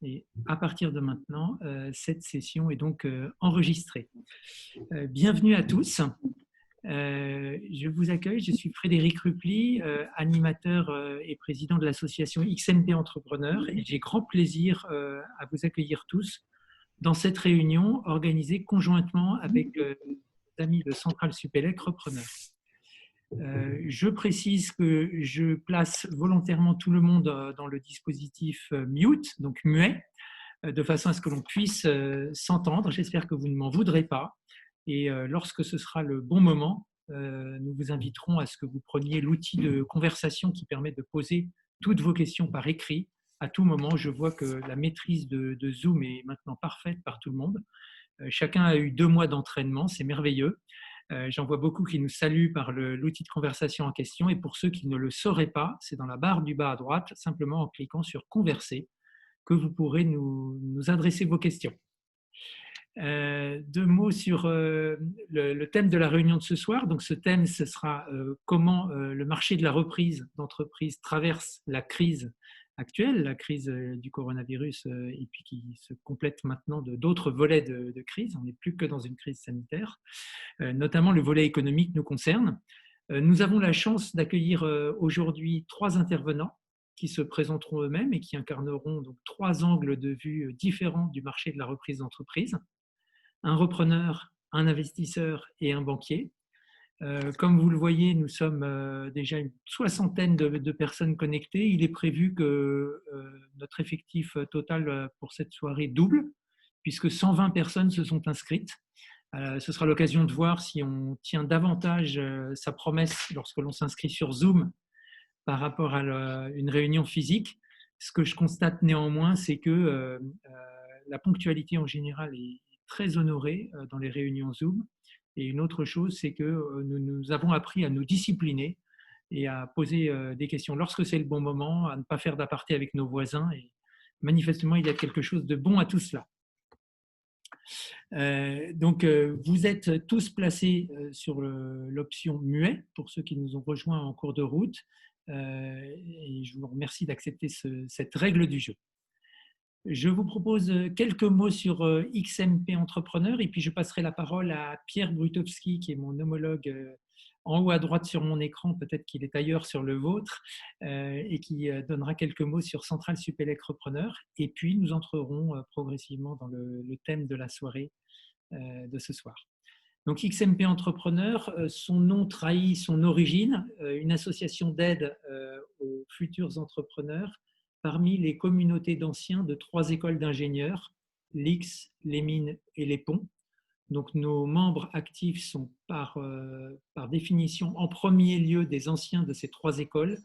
Et à partir de maintenant, cette session est donc enregistrée. Bienvenue à tous. Je vous accueille, je suis Frédéric Rupli, animateur et président de l'association XMP Entrepreneurs, et j'ai grand plaisir à vous accueillir tous dans cette réunion organisée conjointement avec les amis de Centrale Supélec Repreneurs. Je précise que je place volontairement tout le monde dans le dispositif mute, donc muet, de façon à ce que l'on puisse s'entendre. J'espère que vous ne m'en voudrez pas. Et lorsque ce sera le bon moment, nous vous inviterons à ce que vous preniez l'outil de conversation qui permet de poser toutes vos questions par écrit à tout moment. Je vois que la maîtrise de Zoom est maintenant parfaite par tout le monde. Chacun a eu 2 mois d'entraînement, c'est merveilleux. J'en vois beaucoup qui nous saluent par l'outil de conversation en question. Et pour ceux qui ne le sauraient pas, c'est dans la barre du bas à droite, simplement en cliquant sur « Converser », que vous pourrez nous adresser vos questions. 2 mots sur le thème de la réunion de ce soir. Donc, ce thème, ce sera comment le marché de la reprise d'entreprise traverse la crise actuelle, la crise du coronavirus, et puis qui se complète maintenant d'autres volets de crise. On n'est plus que dans une crise sanitaire. Notamment, le volet économique nous concerne. Nous avons la chance d'accueillir aujourd'hui 3 intervenants qui se présenteront eux-mêmes et qui incarneront donc 3 angles de vue différents du marché de la reprise d'entreprise. Un repreneur, un investisseur et un banquier. Comme vous le voyez, nous sommes déjà une 60aine de personnes connectées. Il est prévu que notre effectif total pour cette soirée double, puisque 120 personnes se sont inscrites. Ce sera l'occasion de voir si on tient davantage sa promesse lorsque l'on s'inscrit sur Zoom par rapport à une réunion physique. Ce que je constate néanmoins, c'est que la ponctualité en général est très honorée dans les réunions Zoom. Et une autre chose, c'est que nous avons appris à nous discipliner et à poser des questions lorsque c'est le bon moment, à ne pas faire d'aparté avec nos voisins. Et manifestement, il y a quelque chose de bon à tout cela. Donc, vous êtes tous placés sur l'option muet, pour ceux qui nous ont rejoints en cours de route. Et je vous remercie d'accepter cette règle du jeu. Je vous propose quelques mots sur XMP Entrepreneur et puis je passerai la parole à Pierre Brutowski, qui est mon homologue en haut à droite sur mon écran, peut-être qu'il est ailleurs sur le vôtre, et qui donnera quelques mots sur Centrale Supélec Repreneur. Et puis nous entrerons progressivement dans le thème de la soirée de ce soir. Donc XMP Entrepreneur, son nom trahit son origine, une association d'aide aux futurs entrepreneurs parmi les communautés d'anciens de 3 écoles d'ingénieurs, l'X, les mines et les ponts. Donc nos membres actifs sont par définition en premier lieu des anciens de ces 3 écoles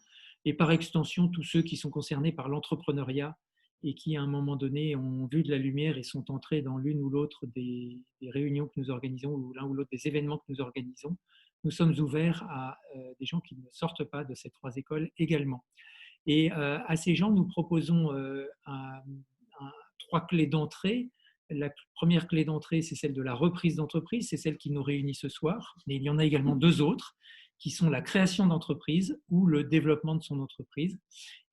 et par extension tous ceux qui sont concernés par l'entrepreneuriat et qui à un moment donné ont vu de la lumière et sont entrés dans l'une ou l'autre des réunions que nous organisons ou l'un ou l'autre des événements que nous organisons. Nous sommes ouverts à des gens qui ne sortent pas de ces 3 écoles également. Et à ces gens, nous proposons 3 clés d'entrée. La première clé d'entrée, c'est celle de la reprise d'entreprise, c'est celle qui nous réunit ce soir. Mais il y en a également 2 autres, qui sont la création d'entreprise ou le développement de son entreprise.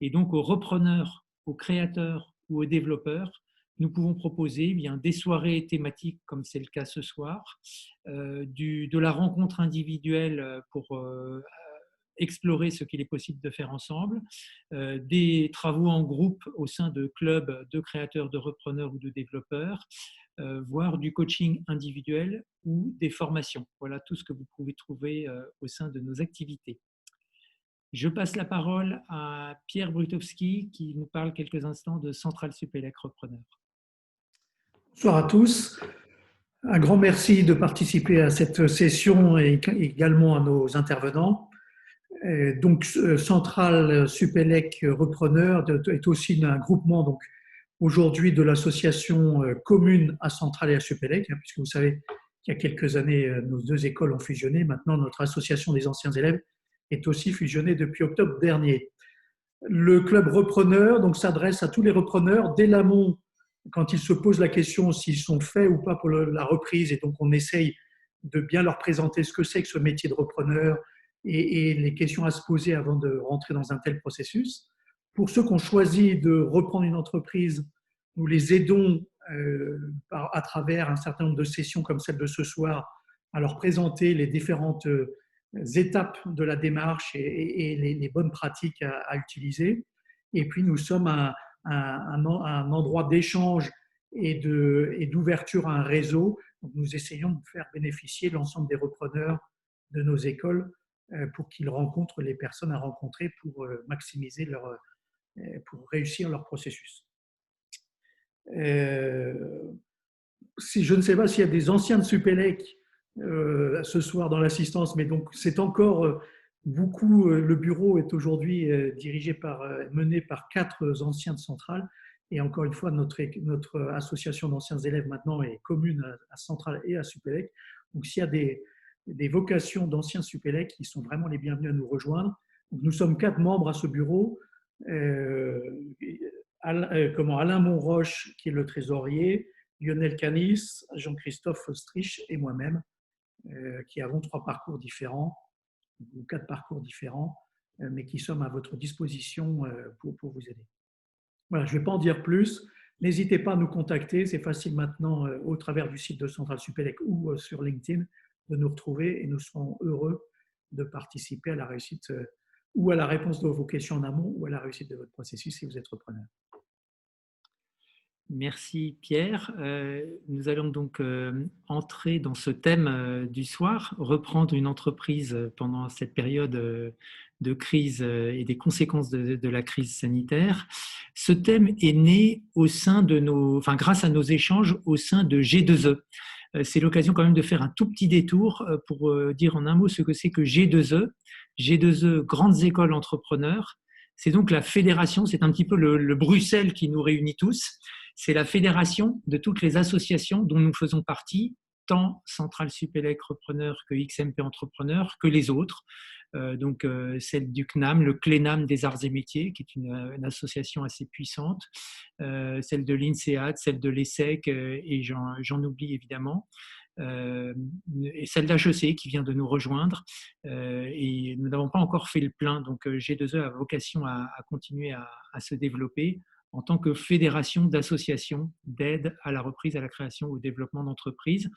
Et donc aux repreneurs, aux créateurs ou aux développeurs, nous pouvons proposer des soirées thématiques, comme c'est le cas ce soir, de la rencontre individuelle pour explorer ce qu'il est possible de faire ensemble, des travaux en groupe au sein de clubs de créateurs, de repreneurs ou de développeurs, voire du coaching individuel ou des formations. Voilà tout ce que vous pouvez trouver au sein de nos activités. Je passe la parole à Pierre Brutowski qui nous parle quelques instants de Centrale Supélec Repreneur. Bonsoir à tous. Un grand merci de participer à cette session et également à nos intervenants. Donc, Centrale Supélec Repreneur est aussi un groupement donc aujourd'hui de l'association commune à Centrale et à Supélec, puisque vous savez qu'il y a quelques années, nos 2 écoles ont fusionné. Maintenant, notre association des anciens élèves est aussi fusionnée depuis octobre dernier. Le club repreneur donc s'adresse à tous les repreneurs dès l'amont, quand ils se posent la question s'ils sont faits ou pas pour la reprise, et donc on essaye de bien leur présenter ce que c'est que ce métier de repreneur et les questions à se poser avant de rentrer dans un tel processus. Pour ceux qui ont choisi de reprendre une entreprise, nous les aidons à travers un certain nombre de sessions comme celle de ce soir à leur présenter les différentes étapes de la démarche et les bonnes pratiques à utiliser. Et puis nous sommes un endroit d'échange et d'ouverture à un réseau. Donc nous essayons de faire bénéficier l'ensemble des repreneurs de nos écoles pour qu'ils rencontrent les personnes à rencontrer pour maximiser pour réussir leur processus. Si je ne sais pas s'il y a des anciens de Supélec ce soir dans l'assistance, mais donc c'est encore beaucoup. Le bureau est aujourd'hui mené par 4 anciens de Centrale. Et encore une fois, notre association d'anciens élèves maintenant est commune à Centrale et à Supélec. Donc s'il y a des vocations d'anciens Supélec, ils sont vraiment les bienvenus à nous rejoindre. Donc, nous sommes 4 membres à ce bureau. Alain Monroche, qui est le trésorier, Lionel Canis, Jean-Christophe Ostrich et moi-même, qui avons 3 parcours différents, ou 4 parcours différents, mais qui sommes à votre disposition pour vous aider. Voilà, je ne vais pas en dire plus. N'hésitez pas à nous contacter. C'est facile maintenant au travers du site de Centrale Supélec ou sur LinkedIn de nous retrouver et nous serons heureux de participer à la réussite ou à la réponse de vos questions en amont ou à la réussite de votre processus si vous êtes repreneur. Merci Pierre. Nous allons donc entrer dans ce thème du soir, reprendre une entreprise pendant cette période de crise et des conséquences de la crise sanitaire. Ce thème est né grâce à nos échanges au sein de G2E. C'est l'occasion quand même de faire un tout petit détour pour dire en un mot ce que c'est que G2E. G2E, Grandes Écoles Entrepreneurs. C'est donc la fédération, c'est un petit peu le Bruxelles qui nous réunit tous. C'est la fédération de toutes les associations dont nous faisons partie, tant Centrale Supélec Repreneur que XMP Entrepreneur, que les autres. Celle du CNAM, le CLENAM des Arts et Métiers, qui est une association assez puissante, celle de l'INSEAD, celle de l'ESSEC, et j'en oublie évidemment. Et celle d'HEC qui vient de nous rejoindre et nous n'avons pas encore fait le plein, donc G2E a vocation à continuer à se développer en tant que fédération d'associations d'aide à la reprise, à la création ou au développement d'entreprises.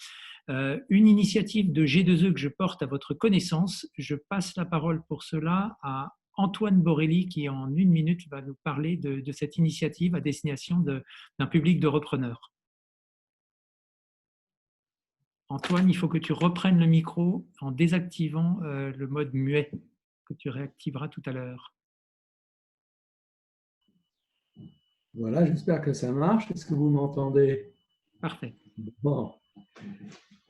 Une initiative de G2E que je porte à votre connaissance. Je passe la parole pour cela à Antoine Borelli qui en 1 minute va nous parler de cette initiative à destination d'un public de repreneurs. Antoine, il faut que tu reprennes le micro en désactivant le mode muet que tu réactiveras tout à l'heure. Voilà, j'espère que ça marche. Est-ce que vous m'entendez? Parfait. Bon.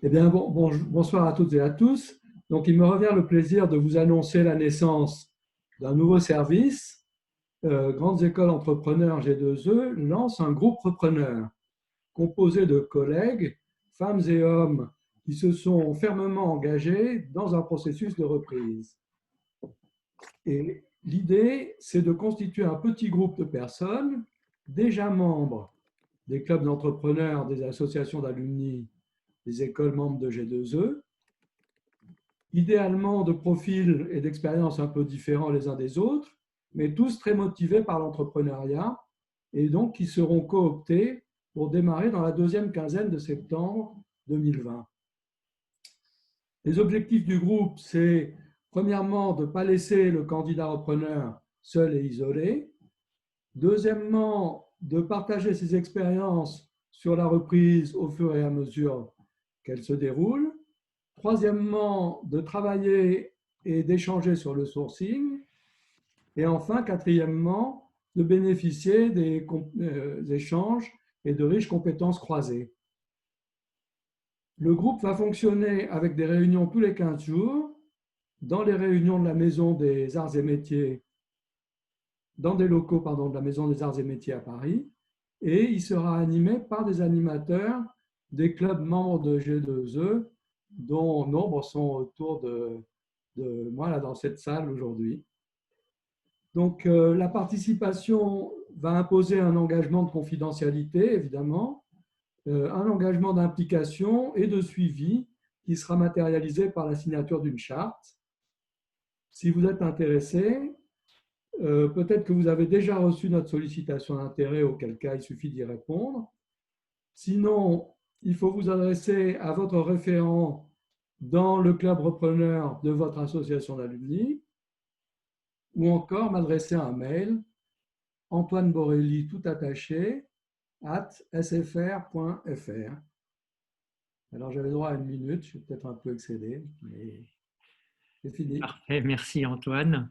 Eh bien, bonsoir à toutes et à tous. Donc, il me revient le plaisir de vous annoncer la naissance d'un nouveau service. Grandes Écoles Entrepreneurs G2E lance un groupe repreneur composé de collègues, femmes et hommes qui se sont fermement engagés dans un processus de reprise. Et l'idée, c'est de constituer un petit groupe de personnes déjà membres des clubs d'entrepreneurs, des associations d'alumni, des écoles membres de G2E, idéalement de profils et d'expériences un peu différents les uns des autres, mais tous très motivés par l'entrepreneuriat et donc qui seront cooptés pour démarrer dans la 2e quinzaine de septembre 2020. Les objectifs du groupe, c'est premièrement de ne pas laisser le candidat repreneur seul et isolé. Deuxièmement, de partager ses expériences sur la reprise au fur et à mesure qu'elle se déroule. Troisièmement, de travailler et d'échanger sur le sourcing. Et enfin, quatrièmement, de bénéficier des échanges et de riches compétences croisées. Le groupe va fonctionner avec des réunions tous les 15 jours, dans les réunions de la Maison des Arts et Métiers, dans des locaux de la Maison des Arts et Métiers à Paris, et il sera animé par des animateurs des clubs membres de G2E, dont nombre sont autour de moi là, dans cette salle aujourd'hui. Donc, la participation va imposer un engagement de confidentialité, évidemment, un engagement d'implication et de suivi qui sera matérialisé par la signature d'une charte. Si vous êtes intéressé, Peut-être que vous avez déjà reçu notre sollicitation d'intérêt, auquel cas il suffit d'y répondre. Sinon, il faut vous adresser à votre référent dans le club repreneur de votre association d'alumni, ou encore m'adresser un mail, Antoine Borelli, tout attaché, @sfr.fr. Alors, j'avais droit à 1 minute, je suis peut-être un peu excédé, mais c'est fini. Parfait, merci Antoine.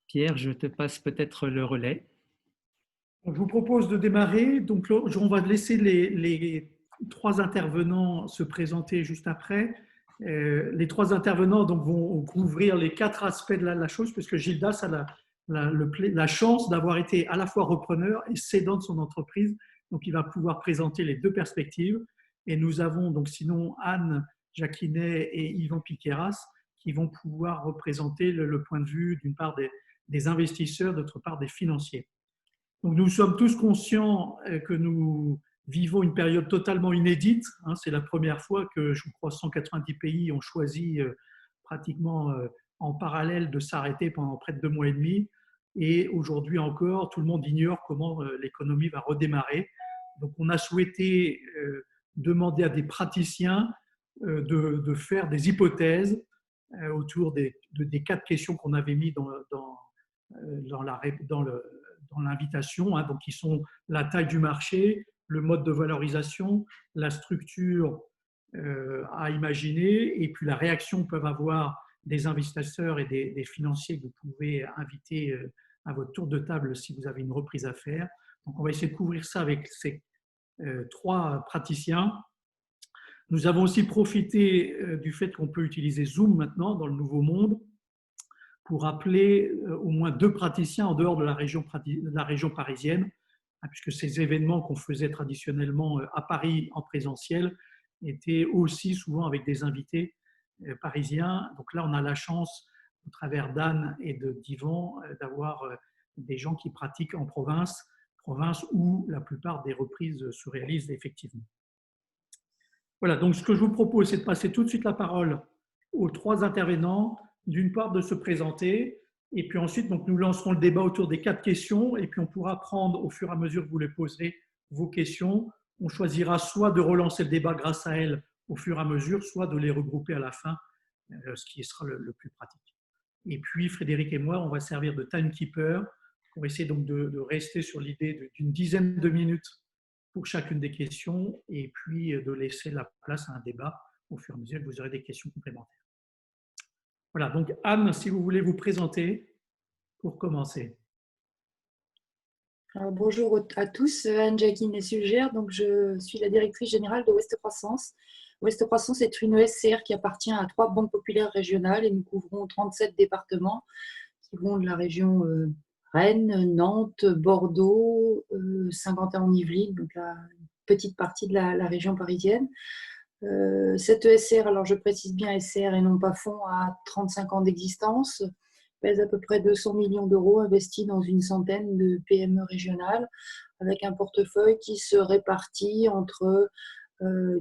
Pierre, je te passe peut-être le relais. Je vous propose de démarrer. Donc, on va laisser les 3 intervenants se présenter juste après. Les 3 intervenants donc, vont couvrir les 4 aspects de la chose, puisque Gildas a la chance d'avoir été à la fois repreneur et cédant de son entreprise. Donc, il va pouvoir présenter les 2 perspectives. Et nous avons donc sinon Anne Jacquinet et Yvan Piqueras qui vont pouvoir représenter le point de vue d'une part des investisseurs, d'autre part des financiers. Donc, nous sommes tous conscients que nous vivons une période totalement inédite. C'est la première fois que, je crois, 190 pays ont choisi pratiquement en parallèle de s'arrêter pendant près de 2 mois et demi. Et aujourd'hui encore, tout le monde ignore comment l'économie va redémarrer. Donc, on a souhaité demander à des praticiens de faire des hypothèses autour des 4 questions qu'on avait mis dans l'invitation, donc qui sont la taille du marché, le mode de valorisation, la structure à imaginer, et puis la réaction que peuvent avoir des investisseurs et des financiers que vous pouvez inviter à votre tour de table si vous avez une reprise à faire. Donc, on va essayer de couvrir ça avec ces 3 praticiens. Nous avons aussi profité du fait qu'on peut utiliser Zoom maintenant dans le nouveau monde pour appeler au moins 2 praticiens en dehors de la région parisienne, puisque ces événements qu'on faisait traditionnellement à Paris en présentiel étaient aussi souvent avec des invités parisiens. Donc là, on a la chance, au travers d'Anne et d'Yvan, d'avoir des gens qui pratiquent en province où la plupart des reprises se réalisent effectivement. Voilà, donc ce que je vous propose, c'est de passer tout de suite la parole aux 3 intervenants, d'une part de se présenter, et puis ensuite donc, nous lancerons le débat autour des 4 questions, et puis on pourra prendre au fur et à mesure que vous les poserez vos questions. On choisira soit de relancer le débat grâce à elles au fur et à mesure, soit de les regrouper à la fin, ce qui sera le plus pratique. Et puis Frédéric et moi, on va servir de timekeeper pour essayer donc de rester sur l'idée d'une dizaine de minutes pour chacune des questions, et puis de laisser la place à un débat au fur et à mesure que vous aurez des questions complémentaires. Voilà, donc Anne, si vous voulez vous présenter pour commencer. Alors, bonjour à tous, Anne Jacquinet-Sulgère, donc je suis la directrice générale de Ouest Croissance. Ouest Croissance est une SCR qui appartient à 3 banques populaires régionales et nous couvrons 37 départements qui vont de la région Rennes, Nantes, Bordeaux, Saint-Quentin-en-Yvelines, donc la petite partie de la région parisienne. Cette SCR, alors je précise bien SCR et non pas fonds, a 35 ans d'existence, pèse à peu près 200 millions d'euros investis dans une centaine de PME régionales, avec un portefeuille qui se répartit entre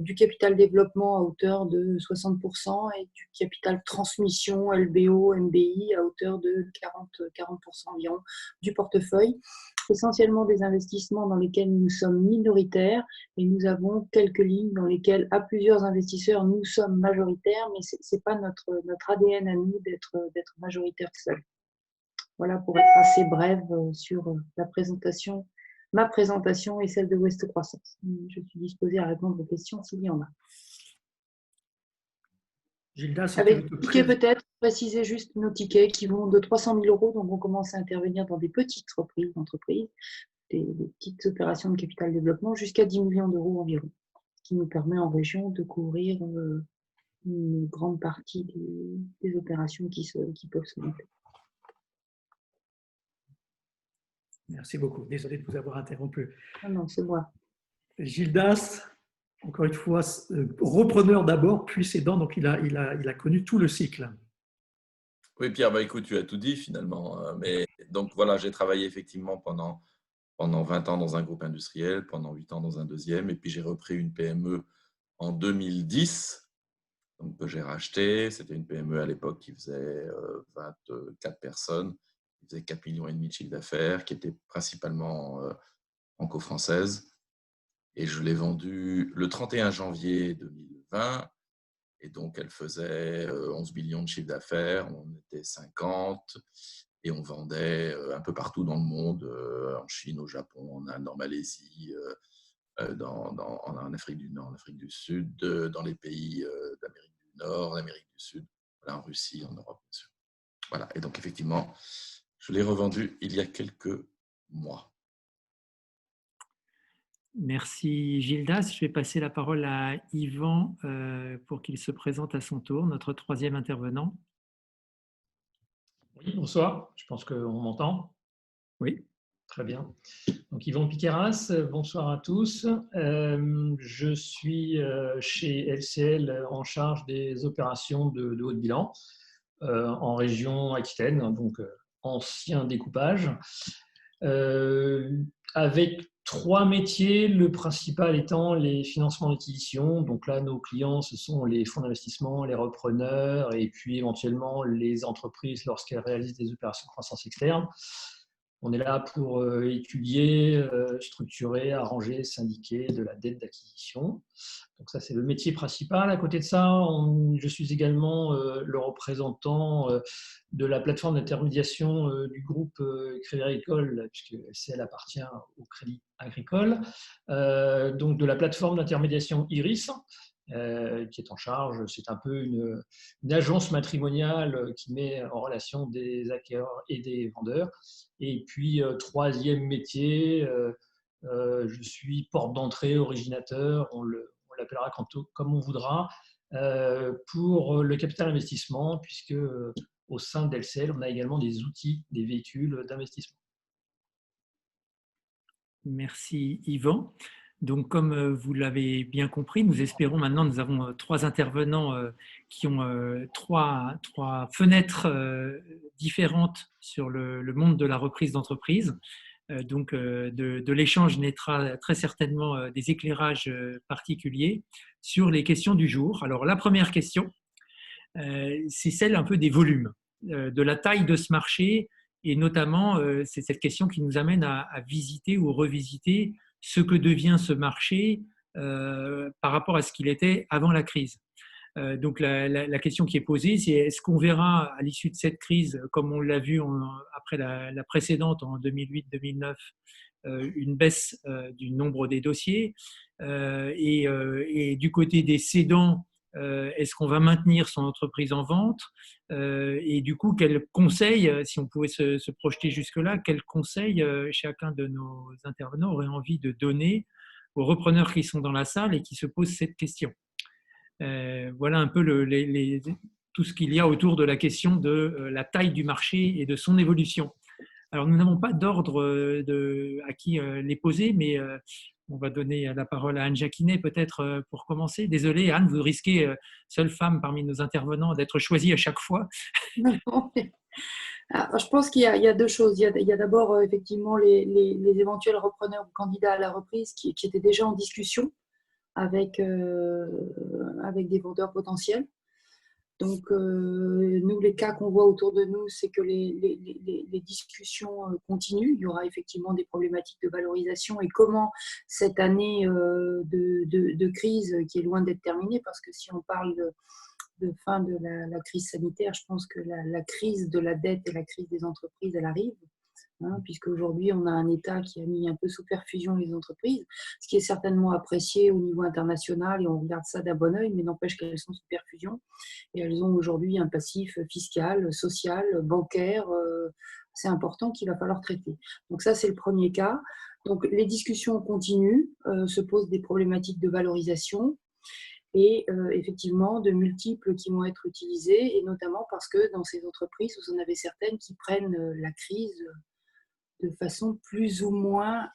du capital développement à hauteur de 60% et du capital transmission, LBO, MBI à hauteur de 40% environ du portefeuille. Essentiellement des investissements dans lesquels nous sommes minoritaires et nous avons quelques lignes dans lesquelles, à plusieurs investisseurs, nous sommes majoritaires, mais ce n'est pas notre ADN à nous d'être majoritaire seul. Voilà pour être assez brève sur la présentation. Ma présentation et celle de Ouest Croissance. Je suis disposée à répondre aux questions s'il y en a. Gilda, si avec des tickets peut-être, préciser juste nos tickets qui vont de 300 000 euros, donc on commence à intervenir dans des petites entreprises, des petites opérations de capital développement, jusqu'à 10 millions d'euros environ, ce qui nous permet en région de couvrir une grande partie des opérations qui peuvent se monter. Merci beaucoup. Désolé de vous avoir interrompu. Non, c'est moi. Gildas, encore une fois, repreneur d'abord, puis cédant, donc il a connu tout le cycle. Oui, Pierre, écoute, tu as tout dit finalement. Mais donc voilà, j'ai travaillé effectivement pendant 20 ans dans un groupe industriel, pendant 8 ans dans un deuxième, et puis j'ai repris une PME en 2010. donc, que j'ai racheté. C'était une PME à l'époque qui faisait 24 personnes, qui faisait 4,5 millions de chiffre d'affaires, qui était principalement franco-française. Et je l'ai vendue le 31 janvier 2020. Et donc, elle faisait 11 millions de chiffre d'affaires, on était 50 et on vendait un peu partout dans le monde, en Chine, au Japon, en Inde, en Malaisie, en Afrique du Nord, en Afrique du Sud, dans les pays d'Amérique du Nord, d'Amérique du Sud, voilà, en Russie, en Europe, bien sûr. Voilà. Et donc, effectivement, je l'ai revendue il y a quelques mois. Merci Gildas. Je vais passer la parole à Yvan pour qu'il se présente à son tour, notre troisième intervenant. Oui, bonsoir. Je pense qu'on m'entend. Oui. Très bien. Donc Yvan Piqueras, bonsoir à tous. Je suis chez LCL en charge des opérations de haut de bilan en région Aquitaine, donc ancien découpage, avec 3 métiers, le principal étant les financements d'acquisition. Donc là, nos clients, ce sont les fonds d'investissement, les repreneurs et puis éventuellement les entreprises lorsqu'elles réalisent des opérations de croissance externe. On est là pour étudier, structurer, arranger, syndiquer de la dette d'acquisition. Donc ça, c'est le métier principal. À côté de ça, je suis également le représentant de la plateforme d'intermédiation du groupe Crédit Agricole, puisque LCL appartient au Crédit Agricole. Donc de la plateforme d'intermédiation Iris, qui est en charge, c'est un peu une agence matrimoniale qui met en relation des acquéreurs et des vendeurs. Et puis, troisième métier, je suis porte d'entrée, originateur, on l'appellera comme on voudra, pour le capital investissement, puisque au sein d'LCL, on a également des outils, des véhicules d'investissement. Merci Yvan. Donc, comme vous l'avez bien compris, nous espérons maintenant, nous avons 3 intervenants qui ont trois fenêtres différentes sur le monde de la reprise d'entreprise. Donc, de l'échange naîtra très certainement des éclairages particuliers sur les questions du jour. Alors, la première question, c'est celle un peu des volumes, de la taille de ce marché, et notamment, c'est cette question qui nous amène à visiter ou revisiter ce que devient ce marché par rapport à ce qu'il était avant la crise. Donc la question qui est posée, c'est est-ce qu'on verra à l'issue de cette crise, comme on l'a vu après la précédente en 2008-2009, une baisse du nombre des dossiers et du côté des cédants, est-ce qu'on va maintenir son entreprise en vente et du coup, quel conseil, si on pouvait se projeter jusque-là, quel conseil chacun de nos intervenants aurait envie de donner aux repreneurs qui sont dans la salle et qui se posent cette question? Voilà un peu tout ce qu'il y a autour de la question de la taille du marché et de son évolution. Alors, nous n'avons pas d'ordre à qui les poser, mais on va donner la parole à Anne Jacquinet peut-être pour commencer. Désolée Anne, vous risquez, seule femme parmi nos intervenants, d'être choisie à chaque fois. Alors, je pense qu'il y a 2 choses. Il y a d'abord effectivement les éventuels repreneurs ou candidats à la reprise qui étaient déjà en discussion avec des vendeurs potentiels. Donc, nous, les cas qu'on voit autour de nous, c'est que les discussions continuent. Il y aura effectivement des problématiques de valorisation et comment cette année de crise qui est loin d'être terminée, parce que si on parle de fin de la crise sanitaire, je pense que la crise de la dette et la crise des entreprises, elle arrive. Puisque aujourd'hui on a un État qui a mis un peu sous perfusion les entreprises, ce qui est certainement apprécié au niveau international et on regarde ça d'un bon oeil, mais n'empêche qu'elles sont sous perfusion et elles ont aujourd'hui un passif fiscal, social, bancaire, c'est important qu'il va falloir traiter. Donc ça c'est le premier cas. Donc les discussions continuent, se posent des problématiques de valorisation et effectivement de multiples qui vont être utilisés et notamment parce que dans ces entreprises, vous en avez certaines qui prennent la crise de façon plus ou moins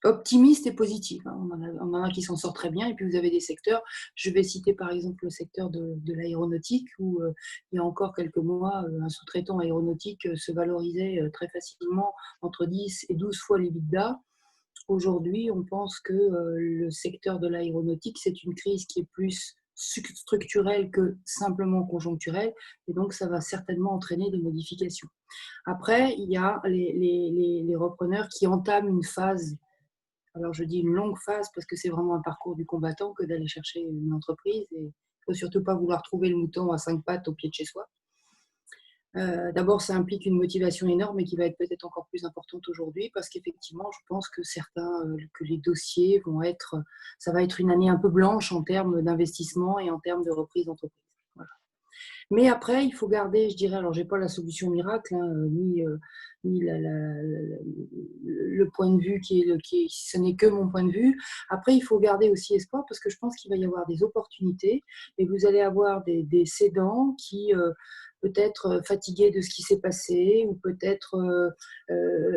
optimiste et positive. On en a qui s'en sortent très bien et puis vous avez des secteurs, je vais citer par exemple le secteur de l'aéronautique où il y a encore quelques mois, un sous-traitant aéronautique se valorisait très facilement entre 10 et 12 fois l'EBITDA. Aujourd'hui, on pense que le secteur de l'aéronautique, c'est une crise qui est plus structurelle que simplement conjoncturelle, et donc ça va certainement entraîner des modifications. Après, il y a les repreneurs qui entament une phase, alors je dis une longue phase parce que c'est vraiment un parcours du combattant que d'aller chercher une entreprise, et il ne faut surtout pas vouloir trouver le mouton à 5 pattes au pied de chez soi. D'abord, ça implique une motivation énorme et qui va être peut-être encore plus importante aujourd'hui parce qu'effectivement, je pense que que les dossiers ça va être une année un peu blanche en termes d'investissement et en termes de reprise d'entreprise. Voilà. Mais après, il faut garder, je dirais, alors j'ai pas la solution miracle, ni le point de vue ce n'est que mon point de vue. Après, il faut garder aussi espoir parce que je pense qu'il va y avoir des opportunités et vous allez avoir des cédants qui peut-être fatigués de ce qui s'est passé ou peut-être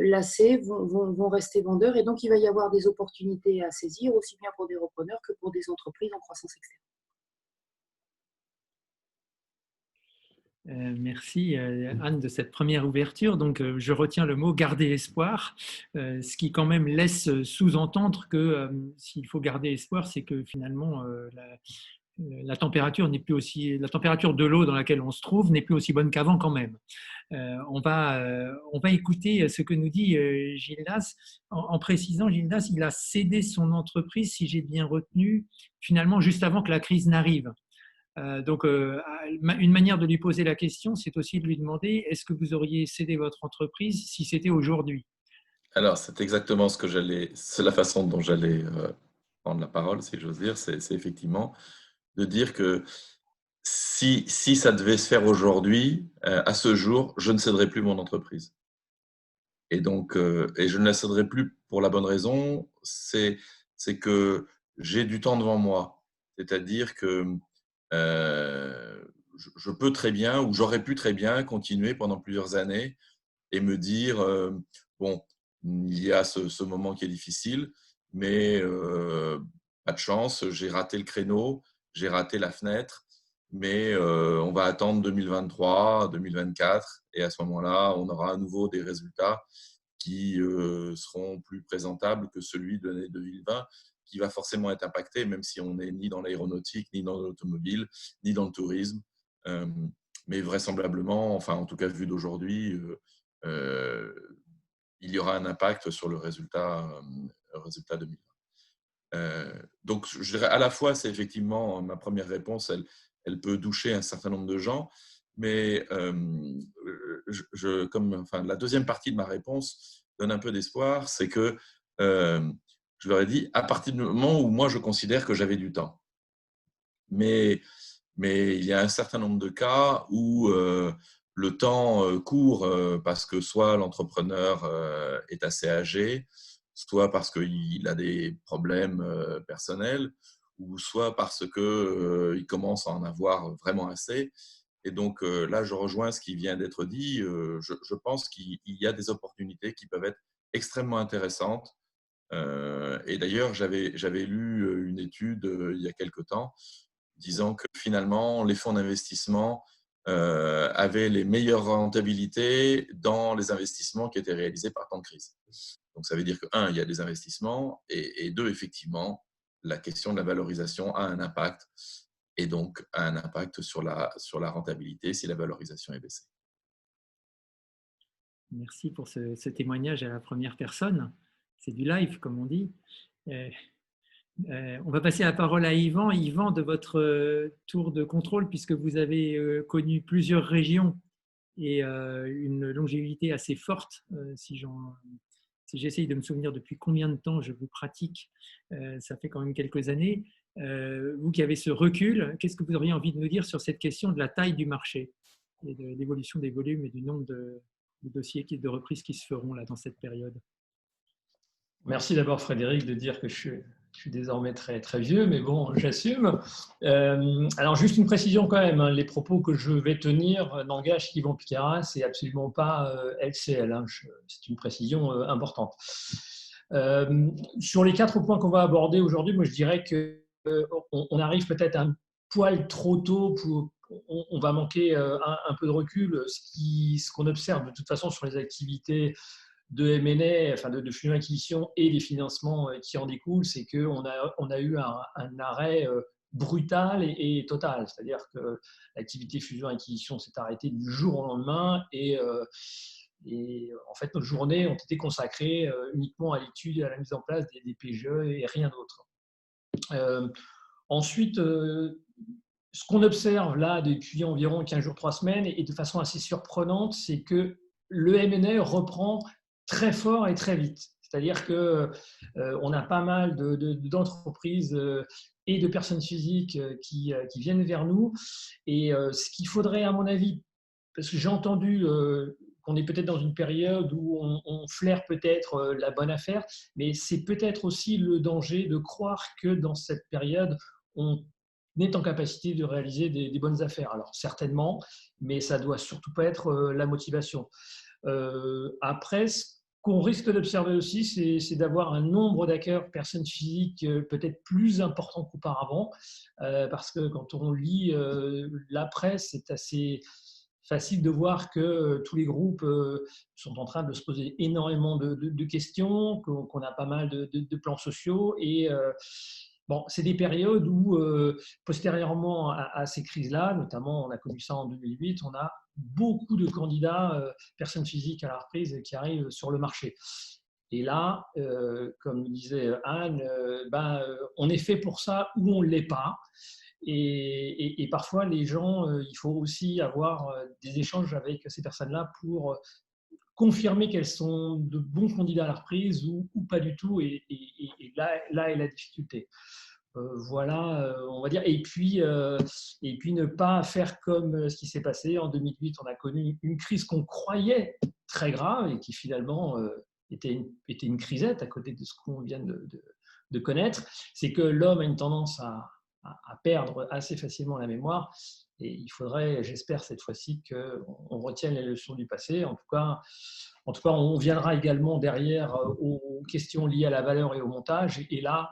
lassés, vont rester vendeurs. Et donc, il va y avoir des opportunités à saisir, aussi bien pour des repreneurs que pour des entreprises en croissance externe. Merci Anne de cette première ouverture. Donc, je retiens le mot garder espoir, ce qui quand même laisse sous-entendre que s'il faut garder espoir, c'est que finalement la température n'est plus aussi, la température de l'eau dans laquelle on se trouve n'est plus aussi bonne qu'avant quand même. On va écouter ce que nous dit Gildas en précisant, Gildas, il a cédé son entreprise, si j'ai bien retenu, finalement juste avant que la crise n'arrive. Donc, une manière de lui poser la question, c'est aussi de lui demander est-ce que vous auriez cédé votre entreprise si c'était aujourd'hui? Alors, c'est exactement c'est la façon dont j'allais prendre la parole, si j'ose dire, c'est effectivement de dire que si ça devait se faire aujourd'hui, à ce jour, je ne céderai plus mon entreprise. Et donc, et je ne la céderai plus pour la bonne raison, c'est que j'ai du temps devant moi. C'est-à-dire que je peux très bien, ou j'aurais pu très bien continuer pendant plusieurs années et me dire, bon, il y a ce moment qui est difficile, mais pas de chance, j'ai raté le créneau, j'ai raté la fenêtre, mais on va attendre 2023, 2024, et à ce moment-là, on aura à nouveau des résultats qui seront plus présentables que celui de l'année 2020, qui va forcément être impacté, même si on n'est ni dans l'aéronautique, ni dans l'automobile, ni dans le tourisme. Mais vraisemblablement, enfin en tout cas vu d'aujourd'hui, il y aura un impact sur le résultat 2020. Donc je dirais à la fois, c'est effectivement ma première réponse, elle peut doucher un certain nombre de gens, mais la deuxième partie de ma réponse donne un peu d'espoir, c'est que je leur ai dit, à partir du moment où moi je considère que j'avais du temps. Mais il y a un certain nombre de cas où le temps court parce que soit l'entrepreneur est assez âgé, soit parce qu'il a des problèmes personnels, ou soit parce qu'il commence à en avoir vraiment assez. Et donc là, je rejoins ce qui vient d'être dit. Je pense qu'il y a des opportunités qui peuvent être extrêmement intéressantes. Et d'ailleurs, j'avais lu une étude il y a quelque temps disant que finalement, les fonds d'investissement avaient les meilleures rentabilités dans les investissements qui étaient réalisés par temps de crise. Donc, ça veut dire que, un, il y a des investissements, et deux, effectivement, la question de la valorisation a un impact, et donc a un impact sur la rentabilité si la valorisation est baissée. Merci pour ce témoignage à la première personne. C'est du live, comme on dit. On va passer la parole à Yvan. Yvan, de votre tour de contrôle, puisque vous avez connu plusieurs régions et une longévité assez forte, si j'essaye de me souvenir depuis combien de temps je vous pratique, ça fait quand même quelques années. Vous qui avez ce recul, qu'est-ce que vous auriez envie de nous dire sur cette question de la taille du marché et de l'évolution des volumes et du nombre de dossiers de reprises qui se feront là, dans cette période? Merci d'abord Frédéric de dire que je suis désormais très, très vieux, mais bon, j'assume. Alors juste une précision quand même, hein, les propos que je vais tenir n'engagent qu'Yvan Picaras et absolument pas LCL. Hein, c'est une précision importante. Sur les 4 points qu'on va aborder aujourd'hui, moi je dirais qu'on arrive peut-être un poil trop tôt on va manquer un peu de recul. Ce qu'on observe de toute façon sur les activités de M&A, enfin de fusion d'acquisition et les financements qui en découlent, c'est qu'on a eu un arrêt brutale et totale. C'est-à-dire que l'activité fusion-acquisition s'est arrêtée du jour au lendemain et en fait, nos journées ont été consacrées uniquement à l'étude et à la mise en place des PGE et rien d'autre. Ensuite, ce qu'on observe là depuis environ 15 jours, 3 semaines, et de façon assez surprenante, c'est que le M&A reprend très fort et très vite. C'est-à-dire qu'on a pas mal d'entreprises et de personnes physiques qui viennent vers nous. Et ce qu'il faudrait, à mon avis, parce que j'ai entendu qu'on est peut-être dans une période où on flaire peut-être la bonne affaire, mais c'est peut-être aussi le danger de croire que dans cette période, on est en capacité de réaliser des bonnes affaires. Alors certainement, mais ça ne doit surtout pas être la motivation. Après, ce qu'on risque d'observer aussi, c'est d'avoir un nombre d'acquéreurs personnes physiques peut-être plus important qu'auparavant, parce que quand on lit la presse, c'est assez facile de voir que tous les groupes sont en train de se poser énormément de questions, qu'on a pas mal de plans sociaux et bon, c'est des périodes où, postérieurement à ces crises-là, notamment on a connu ça en 2008, on a beaucoup de candidats, personnes physiques à la reprise, qui arrivent sur le marché. Et là, comme disait Anne, on est fait pour ça ou on ne l'est pas. Et parfois, les gens, il faut aussi avoir des échanges avec ces personnes-là pour confirmer qu'elles sont de bons candidats à la reprise ou pas du tout. Et là est la difficulté. Voilà, on va dire. Et puis ne pas faire comme ce qui s'est passé en 2008. On a connu une crise qu'on croyait très grave et qui finalement était une crisette à côté de ce qu'on vient de connaître. C'est que l'homme a une tendance à perdre assez facilement la mémoire. Et il faudrait, j'espère cette fois-ci, qu'on retienne les leçons du passé. En tout cas, on viendra également derrière aux questions liées à la valeur et au montage. Et là,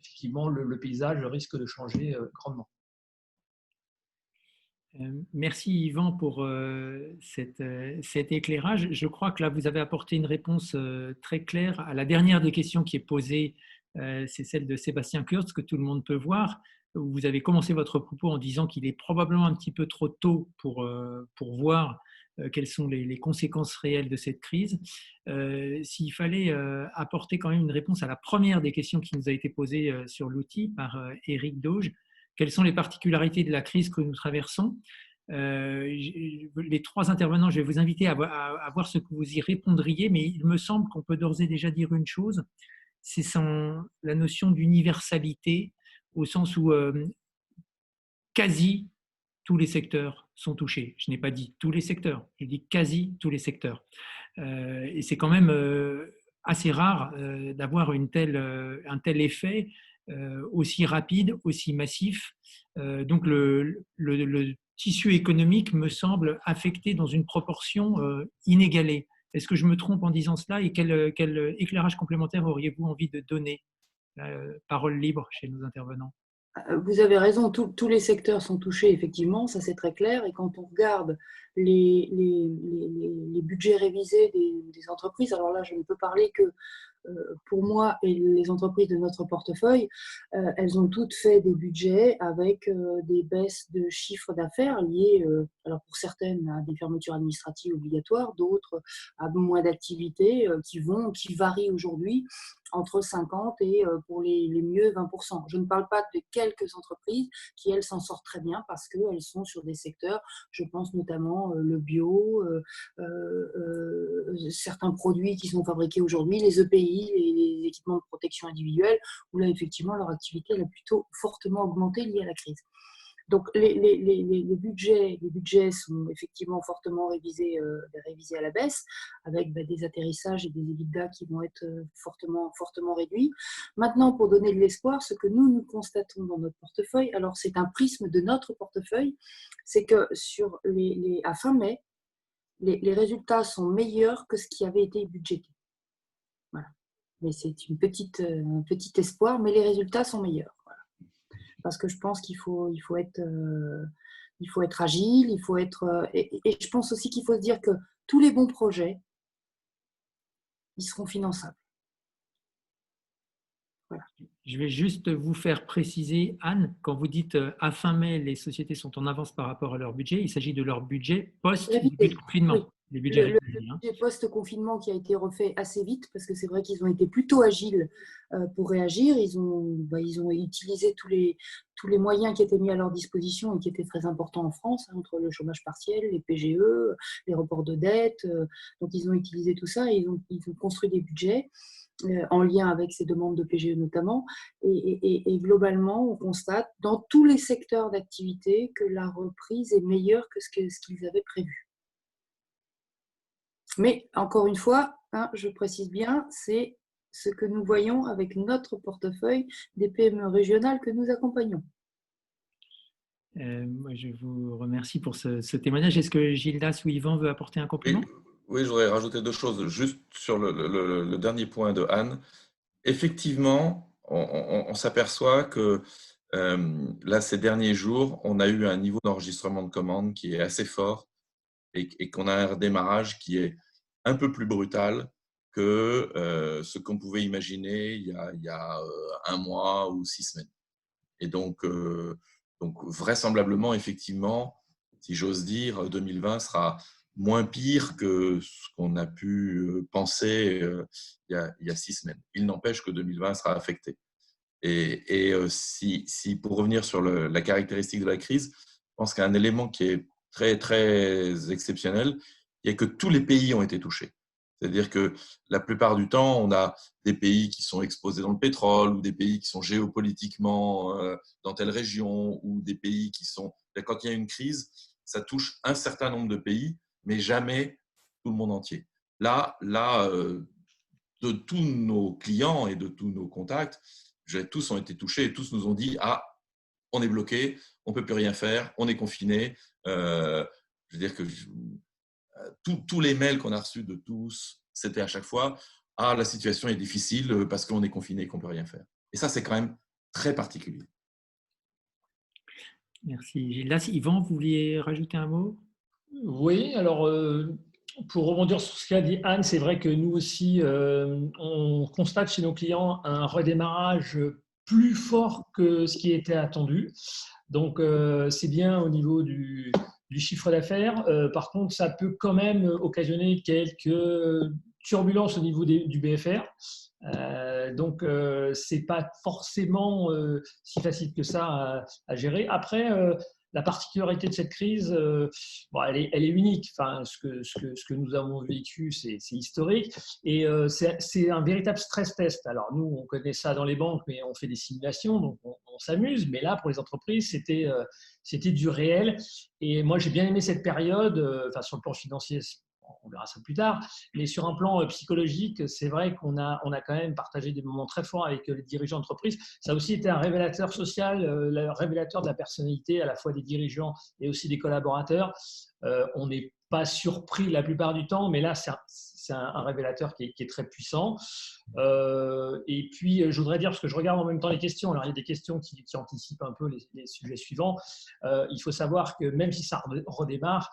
effectivement, le paysage risque de changer grandement. Merci Yvan pour cet éclairage. Je crois que là, vous avez apporté une réponse très claire à la dernière des questions qui est posée. C'est celle de Sébastien Kurz, que tout le monde peut voir. Vous avez commencé votre propos en disant qu'il est probablement un petit peu trop tôt pour voir quelles sont les conséquences réelles de cette crise. S'il fallait apporter quand même une réponse à la première des questions qui nous a été posée sur l'outil par Éric Dauge, quelles sont les particularités de la crise que nous traversons? Les trois intervenants, je vais vous inviter à voir ce que vous y répondriez, mais il me semble qu'on peut d'ores et déjà dire une chose, c'est la notion d'universalité, au sens où quasi tous les secteurs sont touchés. Je n'ai pas dit tous les secteurs, je dis quasi tous les secteurs. Et c'est quand même assez rare d'avoir un tel effet aussi rapide, aussi massif. Donc le tissu économique me semble affecté dans une proportion inégalée. Est-ce que je me trompe en disant cela et quel éclairage complémentaire auriez-vous envie de donner? Parole libre chez nos intervenants. Vous avez raison, tous les secteurs sont touchés, effectivement, ça c'est très clair. Et quand on regarde les budgets révisés des entreprises, alors là je ne peux parler que pour moi et les entreprises de notre portefeuille, elles ont toutes fait des budgets avec des baisses de chiffre d'affaires liées, alors pour certaines, à des fermetures administratives obligatoires, d'autres à moins d'activités qui varient aujourd'hui entre 50 et pour les mieux 20%. Je ne parle pas de quelques entreprises qui, elles, s'en sortent très bien parce qu'elles sont sur des secteurs, je pense notamment le bio, certains produits qui sont fabriqués aujourd'hui, les EPI, les équipements de protection individuelle, où là, effectivement, leur activité a plutôt fortement augmenté liée à la crise. Donc, les budgets sont effectivement fortement révisés à la baisse, avec des atterrissages et des EBITDA qui vont être fortement réduits. Maintenant, pour donner de l'espoir, ce que nous constatons dans notre portefeuille, alors c'est un prisme de notre portefeuille, c'est que à fin mai, les résultats sont meilleurs que ce qui avait été budgété. Voilà. Mais c'est un petit espoir, mais les résultats sont meilleurs. Voilà. Parce que je pense qu'il faut être agile, et je pense aussi qu'il faut se dire que tous les bons projets, ils seront finançables. Je vais juste vous faire préciser, Anne, quand vous dites à fin mai, les sociétés sont en avance par rapport à leur budget, il s'agit de leur budget post-début de Oui. confinement, les budgets Le réguliers. budget post-confinement qui a été refait assez vite, parce que c'est vrai qu'ils ont été plutôt agiles pour réagir. Ils ont utilisé tous les moyens qui étaient mis à leur disposition et qui étaient très importants en France, hein, entre le chômage partiel, les PGE, les reports de dettes. Donc, ils ont utilisé tout ça et ils ont construit des budgets en lien avec ces demandes de PGE notamment. Et globalement, on constate dans tous les secteurs d'activité que la reprise est meilleure que ce qu'ils avaient prévu. Mais encore une fois, hein, je précise bien, c'est ce que nous voyons avec notre portefeuille des PME régionales que nous accompagnons. Moi, je vous remercie pour ce témoignage. Est-ce que Gildas ou Yvan veut apporter un complément? Oui, je voudrais rajouter 2 choses, juste sur le dernier point de Anne. Effectivement, on s'aperçoit que là, ces derniers jours, on a eu un niveau d'enregistrement de commandes qui est assez fort et qu'on a un redémarrage qui est un peu plus brutal que ce qu'on pouvait imaginer il y a 1 mois ou 6 semaines. Et donc vraisemblablement, effectivement, si j'ose dire, 2020 sera moins pire que ce qu'on a pu penser il y a 6 semaines. Il n'empêche que 2020 sera affecté. Et si pour revenir sur la caractéristique de la crise, je pense qu'un élément qui est très, très exceptionnel, il y a que tous les pays ont été touchés. C'est-à-dire que la plupart du temps, on a des pays qui sont exposés dans le pétrole ou des pays qui sont géopolitiquement dans telle région ou des pays qui sont… Quand il y a une crise, ça touche un certain nombre de pays, mais jamais tout le monde entier. Là, de tous nos clients et de tous nos contacts, tous ont été touchés et tous nous ont dit « Ah, on est bloqué, on ne peut plus rien faire, on est confiné. » Je veux dire que tous les mails qu'on a reçus de tous, c'était à chaque fois « Ah, la situation est difficile parce qu'on est confiné et qu'on ne peut rien faire. » Et ça, c'est quand même très particulier. Merci Gildas. Yvan, vous vouliez rajouter un mot? Oui, alors pour rebondir sur ce qu'a dit Anne, c'est vrai que nous aussi, on constate chez nos clients un redémarrage plus fort que ce qui était attendu. Donc, c'est bien au niveau du chiffre d'affaires. Par contre, ça peut quand même occasionner quelques turbulences au niveau du BFR. Donc, ce n'est pas forcément si facile que ça à gérer. Après, la particularité de cette crise, bon, elle est unique. Enfin, ce que nous avons vécu, c'est historique. Et c'est un véritable stress test. Alors, nous, on connaît ça dans les banques, mais on fait des simulations, donc on s'amuse. Mais là, pour les entreprises, c'était du réel. Et moi, j'ai bien aimé cette période. Enfin, sur le plan financier, on verra ça plus tard, mais sur un plan psychologique, c'est vrai qu'on a quand même partagé des moments très forts avec les dirigeants d'entreprise. Ça a aussi été un révélateur social, un révélateur de la personnalité à la fois des dirigeants et aussi des collaborateurs. On n'est pas surpris la plupart du temps, mais là, c'est un révélateur qui est très puissant. Et puis, je voudrais dire, parce que je regarde en même temps les questions, alors il y a des questions qui anticipent un peu les sujets suivants. Il faut savoir que même si ça redémarre,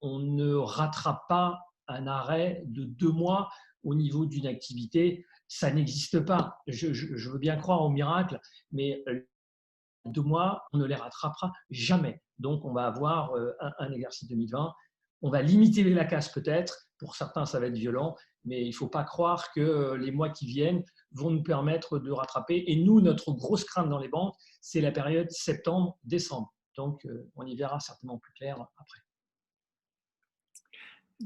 on ne rattrape pas un arrêt de 2 mois au niveau d'une activité. Ça n'existe pas. Je veux bien croire au miracle, mais 2 mois, on ne les rattrapera jamais. Donc, on va avoir un exercice 2020. On va limiter la casse peut-être. Pour certains, ça va être violent, mais il ne faut pas croire que les mois qui viennent vont nous permettre de rattraper. Et nous, notre grosse crainte dans les banques, c'est la période septembre-décembre. Donc, on y verra certainement plus clair après.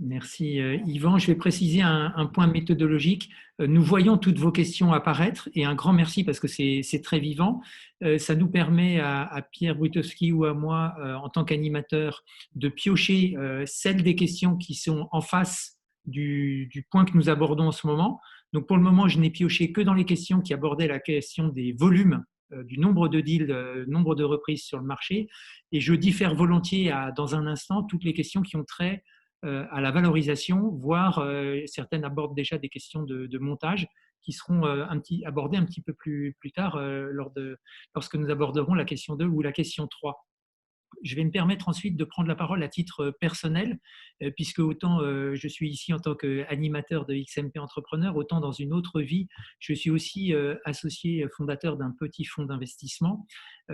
Merci Yvan. Je vais préciser un point méthodologique. Nous voyons toutes vos questions apparaître et un grand merci parce que c'est très vivant. Ça nous permet à Pierre Brutowski ou à moi, en tant qu'animateur, de piocher celles des questions qui sont en face du point que nous abordons en ce moment. Donc pour le moment, je n'ai pioché que dans les questions qui abordaient la question des volumes, du nombre de deals, nombre de reprises sur le marché. Et je diffère volontiers dans un instant toutes les questions qui ont trait à la valorisation, voire certaines abordent déjà des questions de montage qui seront abordées un petit peu plus tard lorsque nous aborderons la question 2 ou la question 3. je vais me permettre ensuite de prendre la parole à titre personnel, puisque autant je suis ici en tant qu'animateur de XMP Entrepreneur, autant dans une autre vie, je suis aussi associé fondateur d'un petit fonds d'investissement.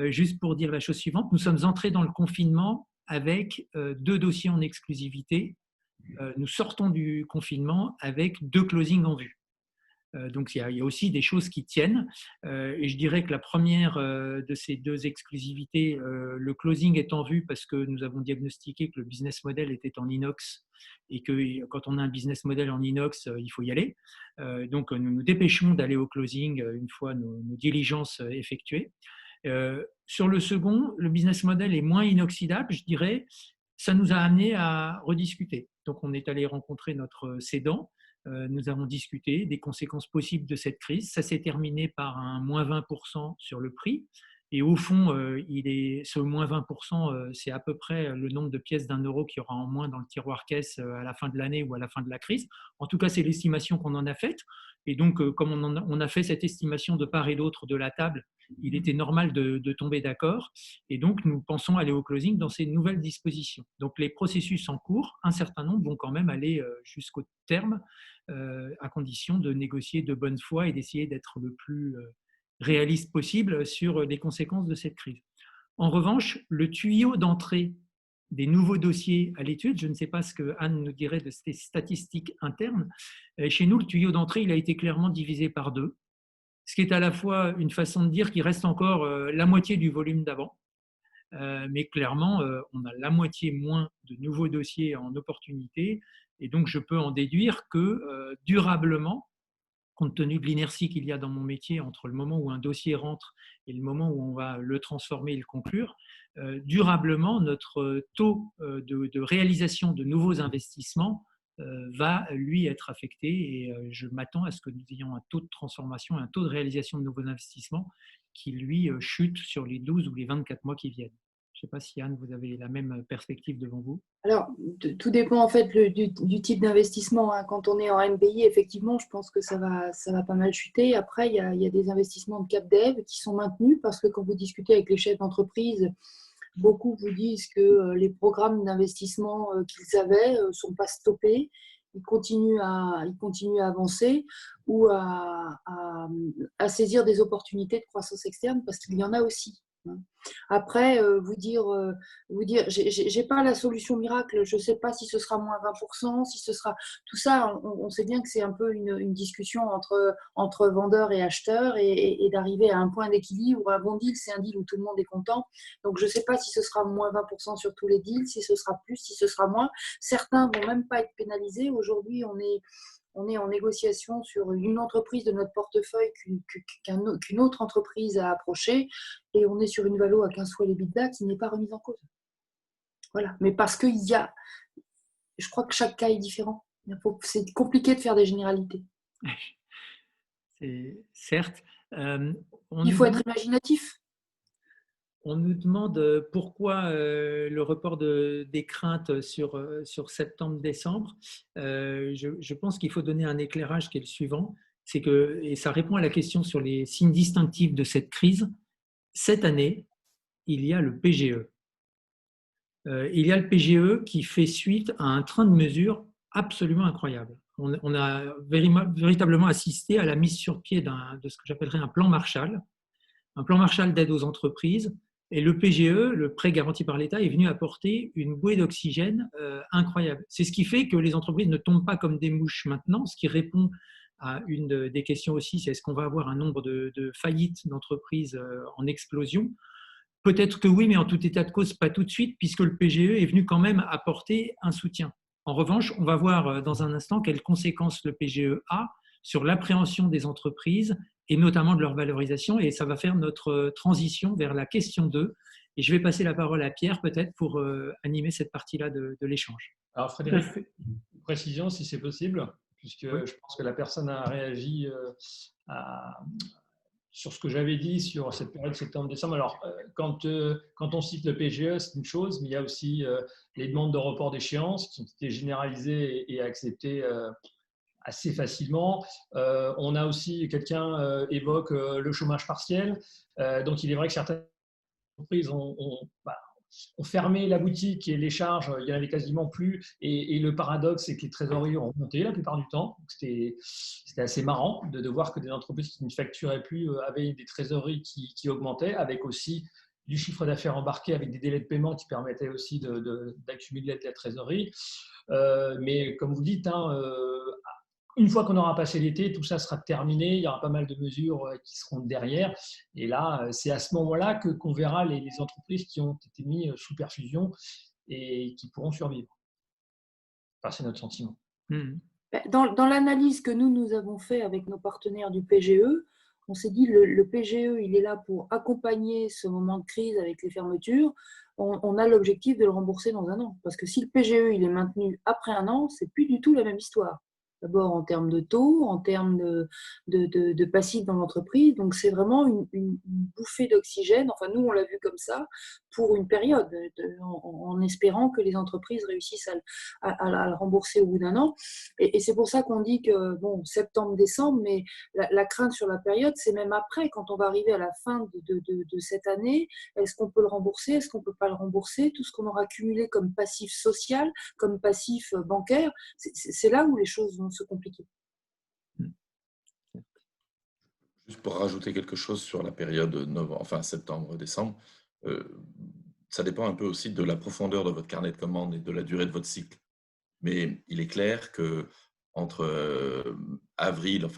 Juste pour dire la chose suivante, nous sommes entrés dans le confinement avec 2 dossiers en exclusivité. Nous sortons du confinement avec 2 closings en vue. Donc, il y a aussi des choses qui tiennent. Et je dirais que la première de ces 2 exclusivités, le closing est en vue parce que nous avons diagnostiqué que le business model était en inox et que quand on a un business model en inox, il faut y aller. Donc, nous nous dépêchons d'aller au closing une fois nos diligences effectuées. Sur le second, le business model est moins inoxydable, je dirais. Ça nous a amené à rediscuter. Donc, on est allé rencontrer notre cédant. Nous avons discuté des conséquences possibles de cette crise. Ça s'est terminé par un moins 20% sur le prix. Et au fond, ce moins 20%, c'est à peu près le nombre de pièces d'1 € qu'il y aura en moins dans le tiroir caisse à la fin de l'année ou à la fin de la crise. En tout cas, c'est l'estimation qu'on en a faite. Et donc, comme on a fait cette estimation de part et d'autre de la table, il était normal de tomber d'accord. Et donc, nous pensons aller au closing dans ces nouvelles dispositions. Donc, les processus en cours, un certain nombre vont quand même aller jusqu'au terme, à condition de négocier de bonne foi et d'essayer d'être le plus réaliste possible sur les conséquences de cette crise. En revanche, le tuyau d'entrée des nouveaux dossiers à l'étude, je ne sais pas ce que Anne nous dirait de ces statistiques internes, chez nous, le tuyau d'entrée, il a été clairement divisé par 2, ce qui est à la fois une façon de dire qu'il reste encore la moitié du volume d'avant, mais clairement, on a la moitié moins de nouveaux dossiers en opportunité, et donc je peux en déduire que durablement, compte tenu de l'inertie qu'il y a dans mon métier entre le moment où un dossier rentre et le moment où on va le transformer et le conclure, durablement, notre taux de réalisation de nouveaux investissements va, lui, être affecté. Et je m'attends à ce que nous ayons un taux de transformation, un taux de réalisation de nouveaux investissements qui, lui, chute sur les 12 ou les 24 mois qui viennent. Je ne sais pas si, Anne, vous avez la même perspective devant vous. Alors, tout dépend en fait du type d'investissement. Hein. Quand on est en MPI, effectivement, je pense que ça va pas mal chuter. Après, il y a des investissements de CapDev qui sont maintenus parce que quand vous discutez avec les chefs d'entreprise, beaucoup vous disent que les programmes d'investissement qu'ils avaient ne sont pas stoppés. Ils continuent à avancer ou à saisir des opportunités de croissance externe parce qu'il y en a aussi. Après, vous dire, j'ai pas la solution miracle, je sais pas si ce sera moins 20%, si ce sera tout ça, on sait bien que c'est un peu une discussion entre vendeurs et acheteurs et d'arriver à un point d'équilibre. Un bon deal, c'est un deal où tout le monde est content. Donc, je sais pas si ce sera moins 20% sur tous les deals, si ce sera plus, si ce sera moins. Certains vont même pas être pénalisés. Aujourd'hui, on est en négociation sur une entreprise de notre portefeuille qu'une autre entreprise a approchée et on est sur une valo à 15 fois l'EBITDA qui n'est pas remise en cause. Voilà. Mais parce qu'il y a, je crois que chaque cas est différent. C'est compliqué de faire des généralités. C'est certes. Il faut être imaginatif. On nous demande pourquoi le report des craintes sur septembre-décembre. Je pense qu'il faut donner un éclairage qui est le suivant. C'est que, et ça répond à la question sur les signes distinctifs de cette crise, cette année, il y a le PGE. Il y a le PGE qui fait suite à un train de mesures absolument incroyable. On a véritablement assisté à la mise sur pied de ce que j'appellerais un plan Marshall d'aide aux entreprises. Et le PGE, le prêt garanti par l'État, est venu apporter une bouée d'oxygène incroyable. C'est ce qui fait que les entreprises ne tombent pas comme des mouches maintenant, ce qui répond à une des questions aussi, c'est est-ce qu'on va avoir un nombre de faillites d'entreprises en explosion? Peut-être que oui, mais en tout état de cause, pas tout de suite, puisque le PGE est venu quand même apporter un soutien. En revanche, on va voir dans un instant quelles conséquences le PGE a sur l'appréhension des entreprises et notamment de leur valorisation. Et ça va faire notre transition vers la question 2. Et je vais passer la parole à Pierre peut-être pour animer cette partie-là de l'échange. Alors Frédéric, une précision si c'est possible, puisque oui. Je pense que la personne a réagi sur ce que j'avais dit sur cette période septembre-décembre. Alors, quand on cite le PGE, c'est une chose, mais il y a aussi les demandes de report d'échéance qui ont été généralisées et acceptées assez facilement. On a aussi, quelqu'un évoque le chômage partiel. Donc, il est vrai que certaines entreprises ont on fermait la boutique et les charges, il n'y en avait quasiment plus. Et le paradoxe, c'est que les trésoreries ont monté la plupart du temps. C'était assez marrant de voir que des entreprises qui ne facturaient plus avaient des trésoreries qui augmentaient, avec aussi du chiffre d'affaires embarqué, avec des délais de paiement qui permettaient aussi d'accumuler de la trésorerie. Mais comme vous dites, une fois qu'on aura passé l'été, tout ça sera terminé. Il y aura pas mal de mesures qui seront derrière. Et là, c'est à ce moment-là qu'on verra les entreprises qui ont été mises sous perfusion et qui pourront survivre. Enfin, c'est notre sentiment. Dans l'analyse que nous avons fait avec nos partenaires du PGE, on s'est dit le PGE, il est là pour accompagner ce moment de crise avec les fermetures. On a l'objectif de le rembourser dans 1 an. Parce que si le PGE il est maintenu après 1 an, c'est plus du tout la même histoire. D'abord en termes de taux, en termes de passifs dans l'entreprise. Donc, c'est vraiment une bouffée d'oxygène. Enfin, nous, on l'a vu comme ça pour une période, en espérant que les entreprises réussissent à le rembourser au bout d'1 an. Et c'est pour ça qu'on dit que, bon, septembre, décembre, mais la crainte sur la période, c'est même après, quand on va arriver à la fin de cette année, est-ce qu'on peut le rembourser, est-ce qu'on ne peut pas le rembourser, tout ce qu'on aura accumulé comme passif social, comme passif bancaire, c'est là où les choses vont se compliquer. Juste pour rajouter quelque chose sur la période septembre-décembre, ça dépend un peu aussi de la profondeur de votre carnet de commandes et de la durée de votre cycle. Mais il est clair que entre avril,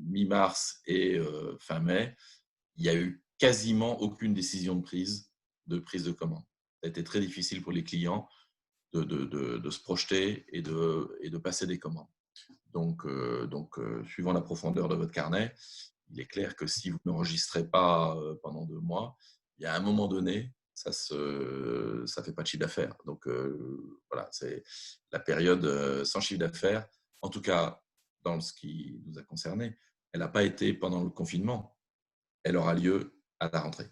mi-mars et fin mai, il n'y a eu quasiment aucune décision de prise de commande. Ça a été très difficile pour les clients de se projeter et de passer des commandes. Donc, suivant la profondeur de votre carnet, il est clair que si vous n'enregistrez pas pendant 2 mois, il y a un moment donné, ça fait pas de chiffre d'affaires. Donc, voilà, c'est la période sans chiffre d'affaires. En tout cas, dans ce qui nous a concernés, elle n'a pas été pendant le confinement. Elle aura lieu à la rentrée.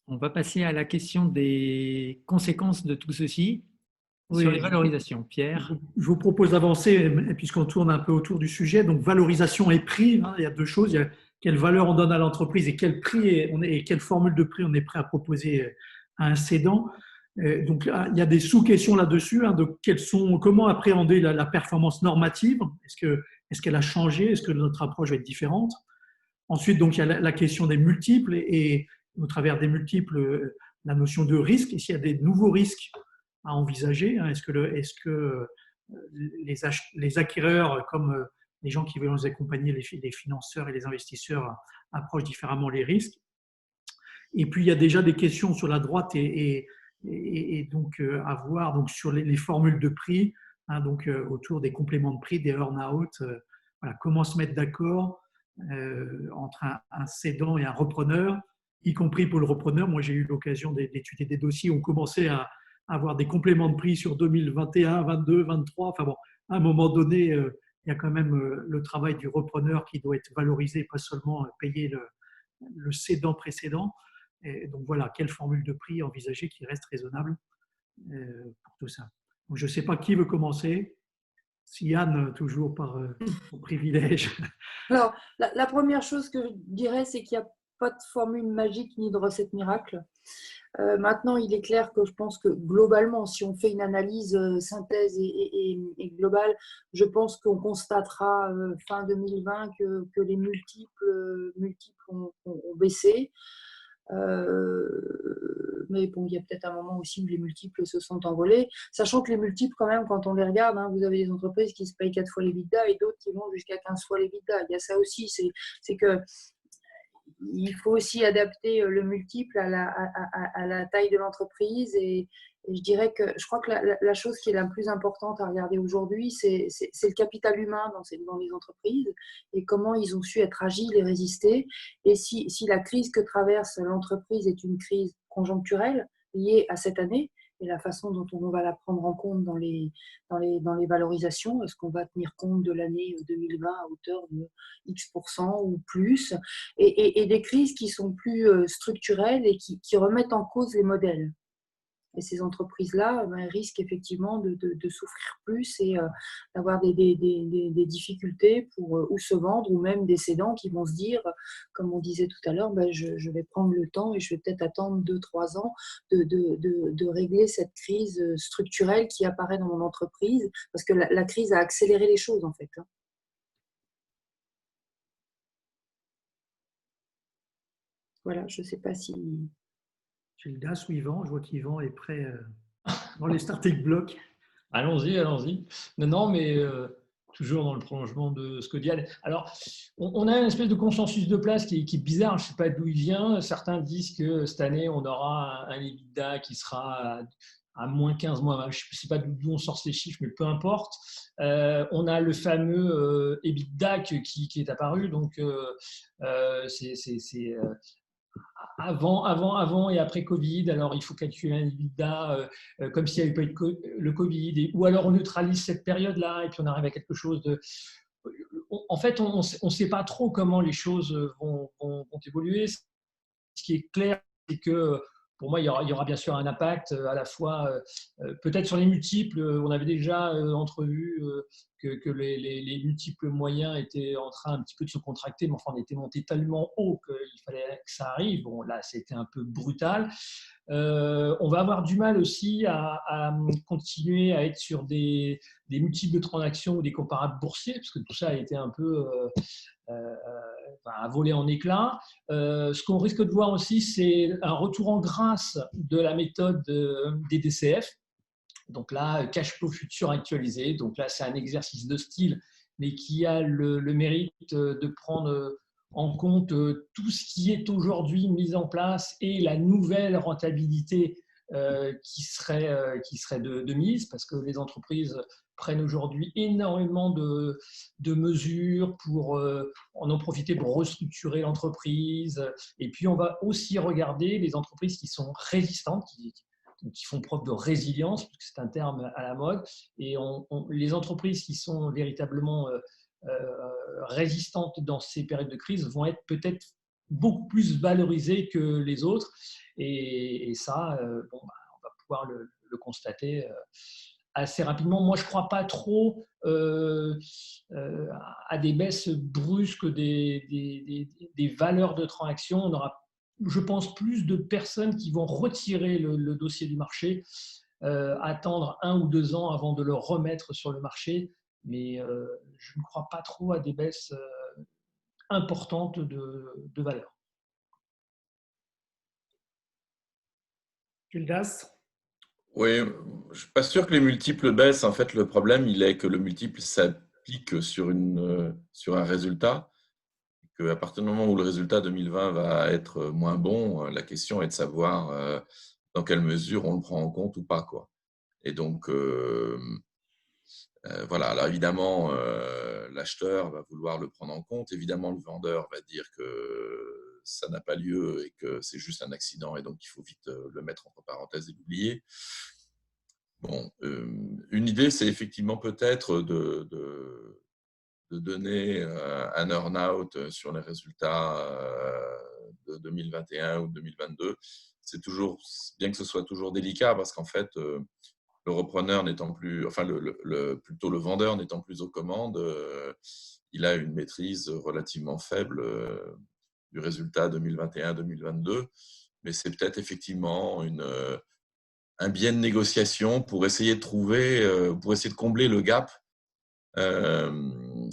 On va passer à la question des conséquences de tout ceci sur les valorisations. Pierre? Je vous propose d'avancer, puisqu'on tourne un peu autour du sujet. Donc, valorisation et prix, il y a 2 choses. Il y a quelle valeur on donne à l'entreprise et quel prix et quelle formule de prix on est prêt à proposer à un cédant. Donc, il y a des sous-questions là-dessus, de comment appréhender la performance normative. Est-ce qu'elle a changé? Est-ce que notre approche va être différente? Ensuite, donc, il y a la question des multiples et au travers des multiples, la notion de risque. Et s'il y a des nouveaux risques à envisager, est-ce que les acquéreurs, comme les gens qui veulent nous accompagner, les financeurs et les investisseurs, approchent différemment les risques? Et puis, il y a déjà des questions sur la droite et donc à voir donc, sur les formules de prix, autour des compléments de prix, des earn-out. Voilà, comment se mettre d'accord entre un cédant et un repreneur, y compris pour le repreneur. Moi, j'ai eu l'occasion d'étudier des dossiers où on commençait à avoir des compléments de prix sur 2021, 22, 23. Enfin bon, à un moment donné, il y a quand même le travail du repreneur qui doit être valorisé, pas seulement payer le cédant précédent. Et donc voilà, quelle formule de prix envisager qui reste raisonnable pour tout ça. Donc, je ne sais pas qui veut commencer. Si Yann, toujours par son privilège. Alors, la première chose que je dirais, c'est qu'il n'y a pas de formule magique ni de recette miracle. Maintenant, il est clair que je pense que globalement, si on fait une analyse synthèse et globale, je pense qu'on constatera fin 2020 que les multiples ont baissé. Mais bon, il y a peut-être un moment aussi où les multiples se sont envolés, sachant que les multiples, quand même, quand on les regarde, vous avez des entreprises qui se payent 4 fois l'EBITDA et d'autres qui vont jusqu'à 15 fois l'EBITDA. Il y a ça aussi, c'est que il faut aussi adapter le multiple à la taille de l'entreprise et je crois que la chose qui est la plus importante à regarder aujourd'hui, c'est le capital humain dans les entreprises et comment ils ont su être agiles et résister. Et si la crise que traverse l'entreprise est une crise conjoncturelle liée à cette année, et la façon dont on va la prendre en compte dans les valorisations. Est-ce qu'on va tenir compte de l'année 2020 à hauteur de X% ou plus, et des crises qui sont plus structurelles et qui remettent en cause les modèles. Et ces entreprises-là risquent effectivement de souffrir plus et d'avoir des difficultés pour ou se vendre, ou même des cédants qui vont se dire, comme on disait tout à l'heure, je vais prendre le temps et je vais peut-être attendre 2-3 ans de régler cette crise structurelle qui apparaît dans mon entreprise, parce que la crise a accéléré les choses en fait. Voilà, je ne sais pas si… Gildas ou Yvan, je vois qu'Yvan est prêt dans les starting blocks. Allons-y, allons-y. Non, mais toujours dans le prolongement de ce que dit Anne. Alors, on a une espèce de consensus de place qui est bizarre, je ne sais pas d'où il vient. Certains disent que cette année, on aura un EBITDA qui sera à moins 15, moins 20. Je ne sais pas d'où on sort ces chiffres, mais peu importe. On a le fameux EBITDA qui est apparu, donc c'est avant et après Covid. Alors, il faut calculer un EBITDA comme s'il n'y avait pas eu le Covid, ou alors on neutralise cette période-là et puis on arrive à quelque chose de… En fait, on ne sait pas trop comment les choses vont évoluer. Ce qui est clair, c'est que pour moi, il y aura bien sûr un impact à la fois peut-être sur les multiples. On avait déjà entrevu que les multiples moyens étaient en train un petit peu de se contracter, mais enfin, on était monté tellement haut qu'il fallait que ça arrive. Bon, là, c'était un peu brutal. On va avoir du mal aussi à continuer à être sur des multiples de transactions ou des comparables boursiers, parce que tout ça a été un peu à voler en éclats. Ce qu'on risque de voir aussi, c'est un retour en grâce de la méthode des DCF. Donc là, cash flow futur actualisé. Donc là, c'est un exercice de style, mais qui a le mérite de prendre en compte tout ce qui est aujourd'hui mis en place et la nouvelle rentabilité qui serait de mise, parce que les entreprises prennent aujourd'hui énormément de mesures pour en profiter pour restructurer l'entreprise. Et puis, on va aussi regarder les entreprises qui sont résistantes, qui font preuve de résilience, parce que c'est un terme à la mode. Et les entreprises qui sont véritablement résistantes dans ces périodes de crise vont être peut-être beaucoup plus valorisées que les autres. Et ça, on va pouvoir le constater assez rapidement. Moi, je ne crois pas trop à des baisses brusques des valeurs de transaction. On aura, je pense, plus de personnes qui vont retirer le dossier du marché, attendre 1 ou 2 ans avant de le remettre sur le marché. Mais je ne crois pas trop à des baisses importantes de valeur. Gildas? Oui, je ne suis pas sûr que les multiples baissent. En fait, le problème, il est que le multiple s'applique sur un résultat. Qu'à partir du moment où le résultat 2020 va être moins bon, la question est de savoir dans quelle mesure on le prend en compte ou pas, quoi. Et donc, voilà. Alors évidemment, l'acheteur va vouloir le prendre en compte. Évidemment, le vendeur va dire que ça n'a pas lieu et que c'est juste un accident et donc il faut vite le mettre entre parenthèses et l'oublier. Bon, une idée, c'est effectivement peut-être de donner un earn-out sur les résultats de 2021 ou 2022. C'est toujours, bien que ce soit toujours délicat, parce qu'en fait, le repreneur n'étant plus, enfin plutôt le vendeur n'étant plus aux commandes, il a une maîtrise relativement faible du résultat 2021-2022, mais c'est peut-être effectivement un biais de négociation pour essayer de trouver, pour essayer de combler le gap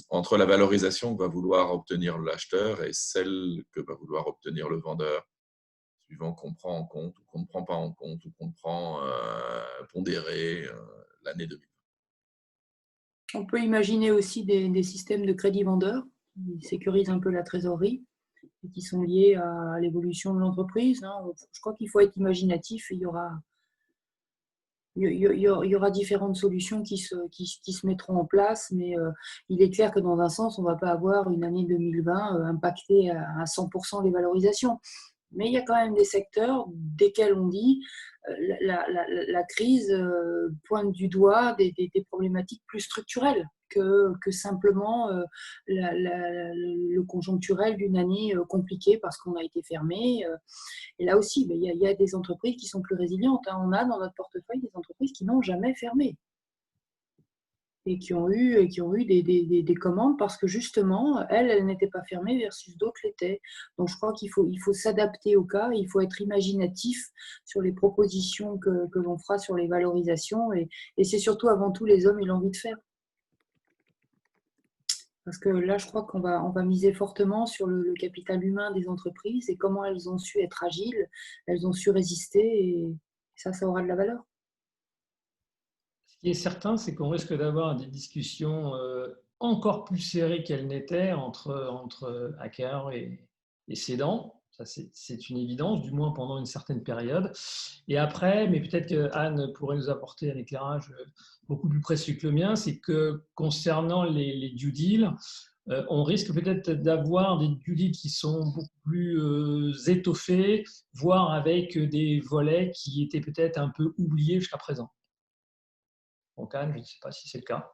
entre la valorisation que va vouloir obtenir l'acheteur et celle que va vouloir obtenir le vendeur, suivant qu'on prend en compte ou qu'on ne prend pas en compte ou qu'on prend pondéré l'année 2020. On peut imaginer aussi des systèmes de crédit vendeur qui sécurisent un peu la trésorerie et qui sont liés à l'évolution de l'entreprise. Je crois qu'il faut être imaginatif. Il y aura différentes solutions qui se mettront en place, mais il est clair que dans un sens, on ne va pas avoir une année 2020 impactée à 100% les valorisations. Mais il y a quand même des secteurs desquels on dit la crise pointe du doigt des problématiques plus structurelles que simplement le conjoncturel d'une année compliquée parce qu'on a été fermé. Et là aussi, il y a des entreprises qui sont plus résilientes. On a dans notre portefeuille des entreprises qui n'ont jamais fermé et qui ont eu des commandes parce que justement, elles n'étaient pas fermées versus d'autres l'étaient. Donc je crois qu'il faut s'adapter au cas, il faut être imaginatif sur les propositions que l'on fera sur les valorisations et c'est surtout avant tout les hommes et l'envie de faire. Parce que là, je crois qu'on va miser fortement sur le capital humain des entreprises et comment elles ont su être agiles, elles ont su résister et ça aura de la valeur. Ce qui est certain, c'est qu'on risque d'avoir des discussions encore plus serrées qu'elles n'étaient entre hackers et cédants. Ça, c'est une évidence, du moins pendant une certaine période. Et après, mais peut-être qu'Anne pourrait nous apporter un éclairage beaucoup plus précis que le mien, c'est que concernant les due deals, on risque peut-être d'avoir des due deals qui sont beaucoup plus étoffés, voire avec des volets qui étaient peut-être un peu oubliés jusqu'à présent. Donc Anne, je ne sais pas si c'est le cas.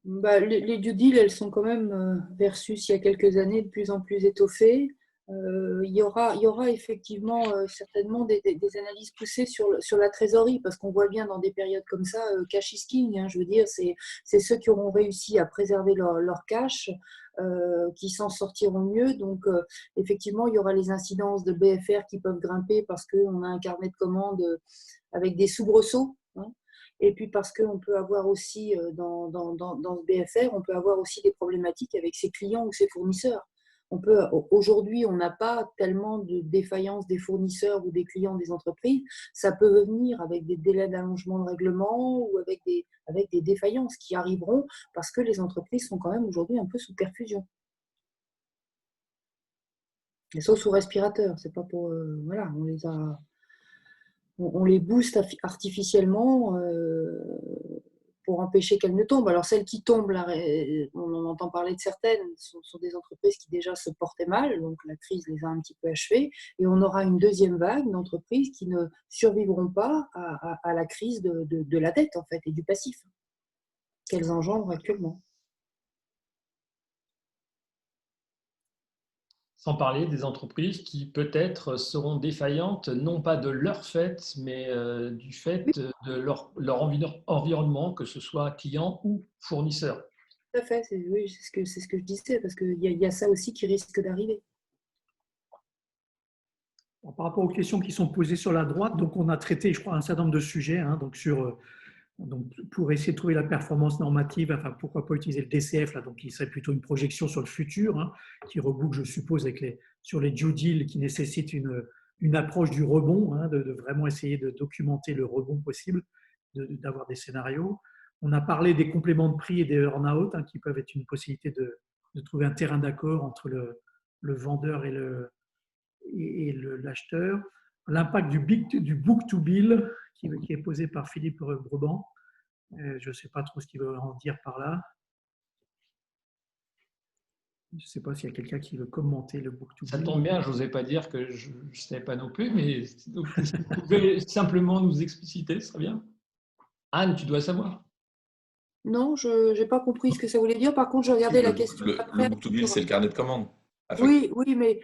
Les due deals, elles sont quand même, versus il y a quelques années, de plus en plus étoffées. Il y aura effectivement certainement des analyses poussées sur la trésorerie, parce qu'on voit bien dans des périodes comme ça, cash is king. Je veux dire, c'est ceux qui auront réussi à préserver leur cash qui s'en sortiront mieux. Donc, effectivement, il y aura les incidences de BFR qui peuvent grimper parce qu'on a un carnet de commandes avec des soubresauts. Et puis parce qu'on peut avoir aussi, dans ce BFR, on peut avoir aussi des problématiques avec ses clients ou ses fournisseurs. Aujourd'hui, on n'a pas tellement de défaillance des fournisseurs ou des clients des entreprises. Ça peut venir avec des délais d'allongement de règlement ou avec des défaillances qui arriveront parce que les entreprises sont quand même aujourd'hui un peu sous perfusion. Elles sont sous respirateur. C'est pas pour... voilà, on les booste artificiellement pour empêcher qu'elles ne tombent. Alors celles qui tombent, là, on en entend parler de certaines, sont des entreprises qui déjà se portaient mal, donc la crise les a un petit peu achevées, et on aura une deuxième vague d'entreprises qui ne survivront pas à la crise de la dette en fait, et du passif qu'elles engendrent actuellement. Sans parler des entreprises qui peut-être seront défaillantes, non pas de leur fait, mais du fait de leur environnement, que ce soit client ou fournisseur. Tout à fait, oui, c'est ce que je disais, parce qu'il y a ça aussi qui risque d'arriver. Par rapport aux questions qui sont posées sur la droite, donc on a traité, je crois, un certain nombre de sujets, donc pour essayer de trouver la performance normative, enfin pourquoi pas utiliser le DCF, là, donc qui serait plutôt une projection sur le futur, qui reboucle, je suppose, sur les due deals qui nécessitent une approche du rebond, de vraiment essayer de documenter le rebond possible, d'avoir des scénarios. On a parlé des compléments de prix et des earn-out, qui peuvent être une possibilité de trouver un terrain d'accord entre le vendeur et l'acheteur. L'impact du book-to-bill qui est posé par Philippe Breban. Je ne sais pas trop ce qu'il veut en dire par là. Je ne sais pas s'il y a quelqu'un qui veut commenter le book-to-bill. Ça tombe bien, je n'osais pas dire que je ne savais pas non plus, mais donc, si vous pouvez simplement nous expliciter, ce serait bien. Anne, tu dois savoir. Non, je n'ai pas compris ce que ça voulait dire. Par contre, je regardais la question. Le book-to-bill, c'est le carnet de commandes. Oui, mais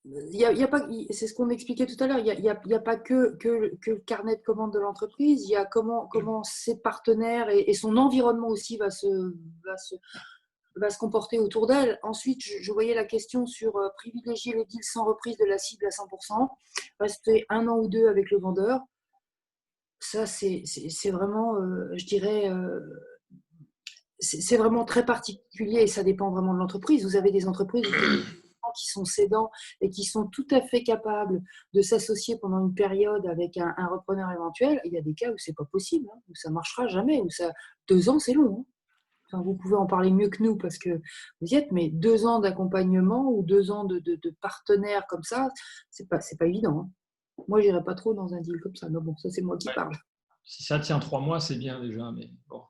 y a pas, c'est ce qu'on expliquait tout à l'heure. Il y a pas que le carnet de commandes de l'entreprise. Il y a comment ses partenaires et son environnement aussi va se comporter autour d'elle. Ensuite, je voyais la question sur privilégier le deal sans reprise de la cible à 100%, rester 1 an ou 2 avec le vendeur. Ça, c'est vraiment, je dirais, c'est vraiment très particulier et ça dépend vraiment de l'entreprise. Vous avez des entreprises qui sont cédants et qui sont tout à fait capables de s'associer pendant une période avec un repreneur éventuel. Il y a des cas où c'est pas possible, où ça marchera jamais, où 2 ans, c'est long. Enfin, vous pouvez en parler mieux que nous parce que vous y êtes, mais 2 ans d'accompagnement ou 2 ans de partenaires comme ça, c'est pas évident. Moi, j'irais pas trop dans un deal comme ça. Mais bon, ça, c'est moi qui parle. Si ça tient 3 mois, c'est bien déjà, mais bon.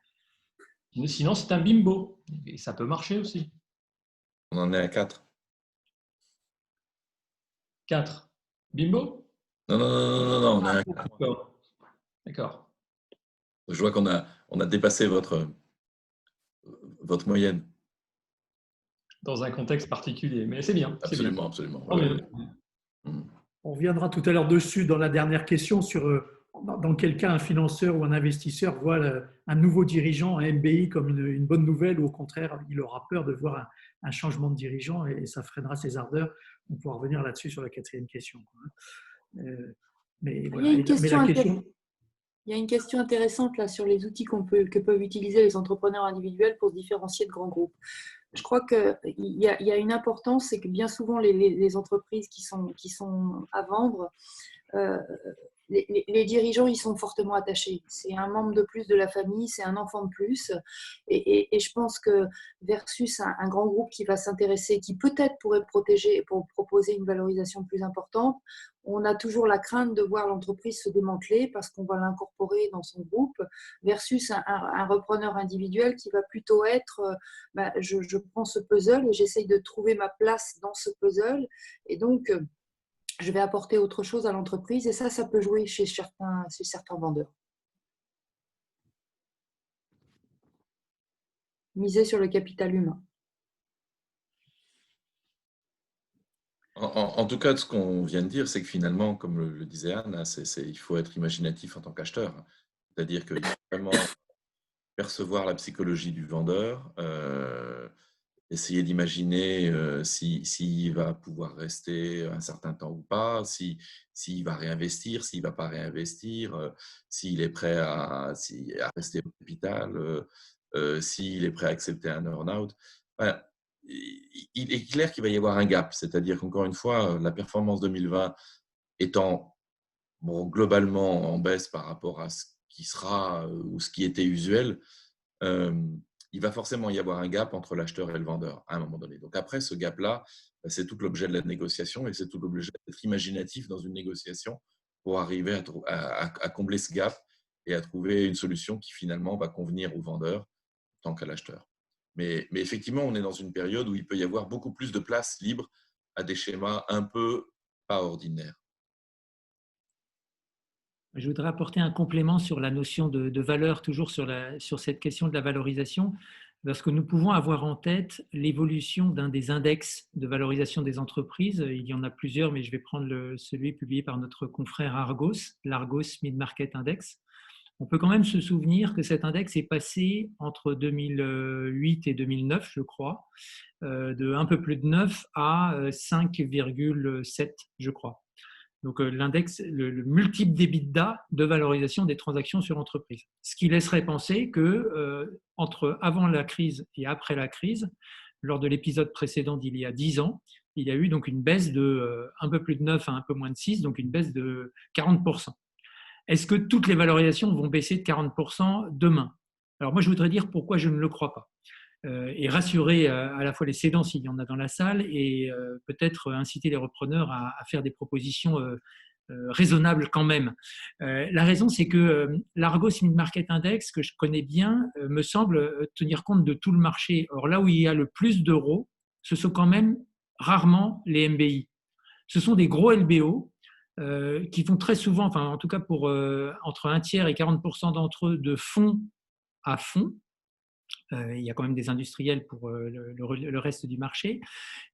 Sinon, c'est un bimbo. Et ça peut marcher aussi. On en est à 4. 4. Bimbo? Non, on est à 4. D'accord. Je vois qu'on a dépassé votre moyenne. Dans un contexte particulier. Mais c'est bien. C'est bien. Absolument, absolument. Tant mieux. On reviendra tout à l'heure dessus dans la dernière question sur dans quel cas un financeur ou un investisseur voit un nouveau dirigeant, un MBI, comme une bonne nouvelle, ou au contraire, il aura peur de voir un changement de dirigeant et ça freinera ses ardeurs. On pourra revenir là-dessus sur la quatrième question. Mais voilà. Mais la question. Il y a une question intéressante là sur les outils que peuvent utiliser les entrepreneurs individuels pour se différencier de grands groupes. Je crois qu'il y a une importance, c'est que bien souvent les entreprises qui sont à vendre, les dirigeants y sont fortement attachés. C'est un membre de plus de la famille, c'est un enfant de plus. Et je pense que versus un grand groupe qui va s'intéresser, qui peut-être pourrait protéger pour proposer une valorisation plus importante, on a toujours la crainte de voir l'entreprise se démanteler parce qu'on va l'incorporer dans son groupe, versus un repreneur individuel qui va plutôt être je prends ce puzzle et j'essaye de trouver ma place dans ce puzzle. Et donc, je vais apporter autre chose à l'entreprise et ça peut jouer chez certains vendeurs. Miser sur le capital humain. En tout cas, ce qu'on vient de dire, c'est que finalement, comme le disait Anne, il faut être imaginatif en tant qu'acheteur. C'est-à-dire qu'il faut vraiment percevoir la psychologie du vendeur, essayer d'imaginer s'il va pouvoir rester un certain temps ou pas, s'il va réinvestir, s'il ne va pas réinvestir, s'il est prêt à rester au capital, s'il est prêt à accepter un earn-out. Enfin, il est clair qu'il va y avoir un gap, c'est-à-dire qu'encore une fois, la performance 2020 étant globalement en baisse par rapport à ce qui sera ou ce qui était usuel, il va forcément y avoir un gap entre l'acheteur et le vendeur à un moment donné. Donc après, ce gap-là, c'est tout l'objet de la négociation et c'est tout l'objet d'être imaginatif dans une négociation pour arriver à combler ce gap et à trouver une solution qui finalement va convenir au vendeur tant qu'à l'acheteur. Mais effectivement, on est dans une période où il peut y avoir beaucoup plus de place libre à des schémas un peu pas ordinaires. Je voudrais apporter un complément sur la notion de valeur, toujours sur cette question de la valorisation, parce que nous pouvons avoir en tête l'évolution d'un des index de valorisation des entreprises. Il y en a plusieurs, mais je vais prendre celui publié par notre confrère Argos, l'Argos Mid Market Index. On peut quand même se souvenir que cet index est passé entre 2008 et 2009, je crois, de un peu plus de 9 à 5,7, je crois. Donc l'index, le multiple d'EBITDA de valorisation des transactions sur entreprise. Ce qui laisserait penser que entre avant la crise et après la crise, lors de l'épisode précédent d'il y a 10 ans, il y a eu donc une baisse de un peu plus de 9 à un peu moins de 6, donc une baisse de 40%. Est-ce que toutes les valorisations vont baisser de 40% demain? Alors moi, je voudrais dire pourquoi je ne le crois pas. Et rassurer à la fois les cédants s'il y en a dans la salle et peut-être inciter les repreneurs à faire des propositions raisonnables quand même. La raison, c'est que l'Argos Mid Market Index, que je connais bien, me semble tenir compte de tout le marché. Or, là où il y a le plus d'euros, ce sont quand même rarement les MBI. Ce sont des gros LBO qui font très souvent, enfin en tout cas pour entre un tiers et 40% d'entre eux, de fonds à fonds. Il y a quand même des industriels pour le reste du marché.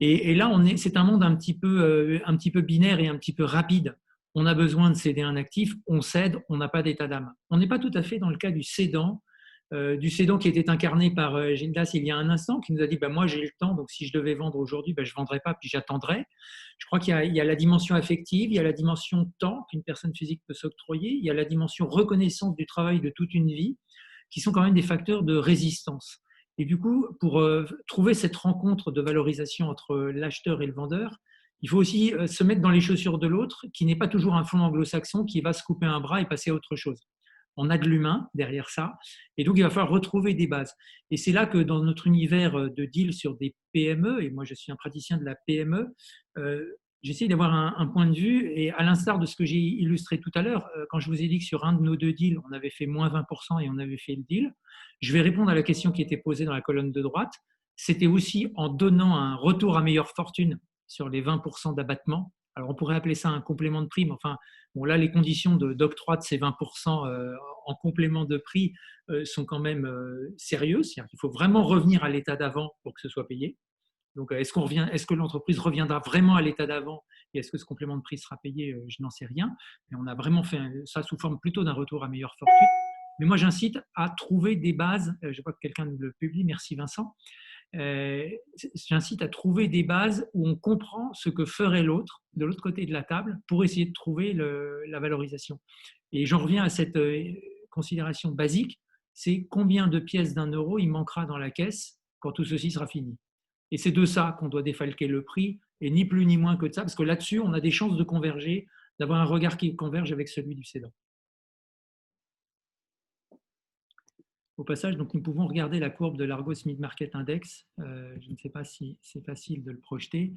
Et là, c'est un monde un petit peu binaire et un petit peu rapide. On a besoin de céder un actif, on cède, on n'a pas d'état d'âme. On n'est pas tout à fait dans le cas du cédant qui était incarné par Gildas il y a un instant, qui nous a dit moi j'ai le temps, donc si je devais vendre aujourd'hui, je ne vendrais pas, puis j'attendrai. Je crois qu'il y a la dimension affective, il y a la dimension temps qu'une personne physique peut s'octroyer, il y a la dimension reconnaissance du travail de toute une vie, qui sont quand même des facteurs de résistance. Et du coup, pour trouver cette rencontre de valorisation entre l'acheteur et le vendeur, il faut aussi se mettre dans les chaussures de l'autre, qui n'est pas toujours un fonds anglo-saxon qui va se couper un bras et passer à autre chose. On a de l'humain derrière ça, et donc il va falloir retrouver des bases. Et c'est là que dans notre univers de deal sur des PME, et moi je suis un praticien de la PME, j'essaie d'avoir un point de vue, et à l'instar de ce que j'ai illustré tout à l'heure, quand je vous ai dit que sur un de nos 2 deals, on avait fait moins 20% et on avait fait le deal, je vais répondre à la question qui était posée dans la colonne de droite. C'était aussi en donnant un retour à meilleure fortune sur les 20% d'abattement Alors, on pourrait appeler ça un complément de prix, mais enfin, bon, là, les conditions d'octroi de ces 20% en complément de prix sont quand même sérieuses. Il faut vraiment revenir à l'état d'avant pour que ce soit payé. Donc, est-ce que l'entreprise reviendra vraiment à l'état d'avant et est-ce que ce complément de prix sera payé? Je n'en sais rien. Mais on a vraiment fait ça sous forme plutôt d'un retour à meilleure fortune. Mais moi, j'incite à trouver des bases. Je vois que quelqu'un nous le publie. Merci Vincent. J'incite à trouver des bases où on comprend ce que ferait l'autre, de l'autre côté de la table, pour essayer de trouver la valorisation. Et j'en reviens à cette considération basique, c'est combien de pièces d'un euro il manquera dans la caisse quand tout ceci sera fini. Et c'est de ça qu'on doit défalquer le prix, et ni plus ni moins que de ça, parce que là-dessus, on a des chances de converger, d'avoir un regard qui converge avec celui du cédant. Au passage, donc, nous pouvons regarder la courbe de l'Argos Mid-Market Index. Je ne sais pas si c'est facile de le projeter.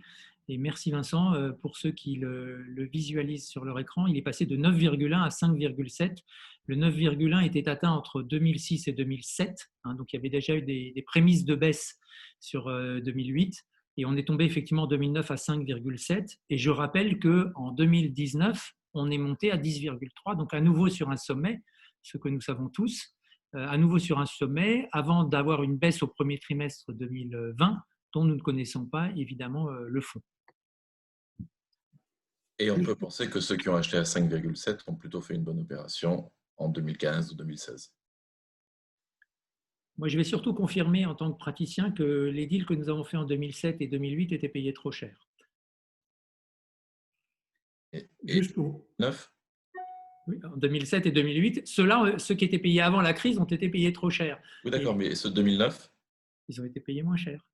Et merci Vincent pour ceux qui le visualisent sur leur écran. Il est passé de 9,1 à 5,7. Le 9,1 était atteint entre 2006 et 2007. Donc, il y avait déjà eu des prémices de baisse sur 2008. Et on est tombé effectivement en 2009 à 5,7. Et je rappelle qu'en 2019, on est monté à 10,3. Donc, à nouveau sur un sommet, ce que nous savons tous. À nouveau sur un sommet, avant d'avoir une baisse au premier trimestre 2020, dont nous ne connaissons pas évidemment le fond. Et on peut penser que ceux qui ont acheté à 5,7 ont plutôt fait une bonne opération en 2015 ou 2016. Moi, je vais surtout confirmer en tant que praticien que les deals que nous avons faits en 2007 et 2008 étaient payés trop cher. Et Juste pour... 9 Oui, en 2007 et 2008, ceux qui étaient payés avant la crise ont été payés trop cher. Oui, d'accord, mais ceux de 2009 ils ont été payés moins cher.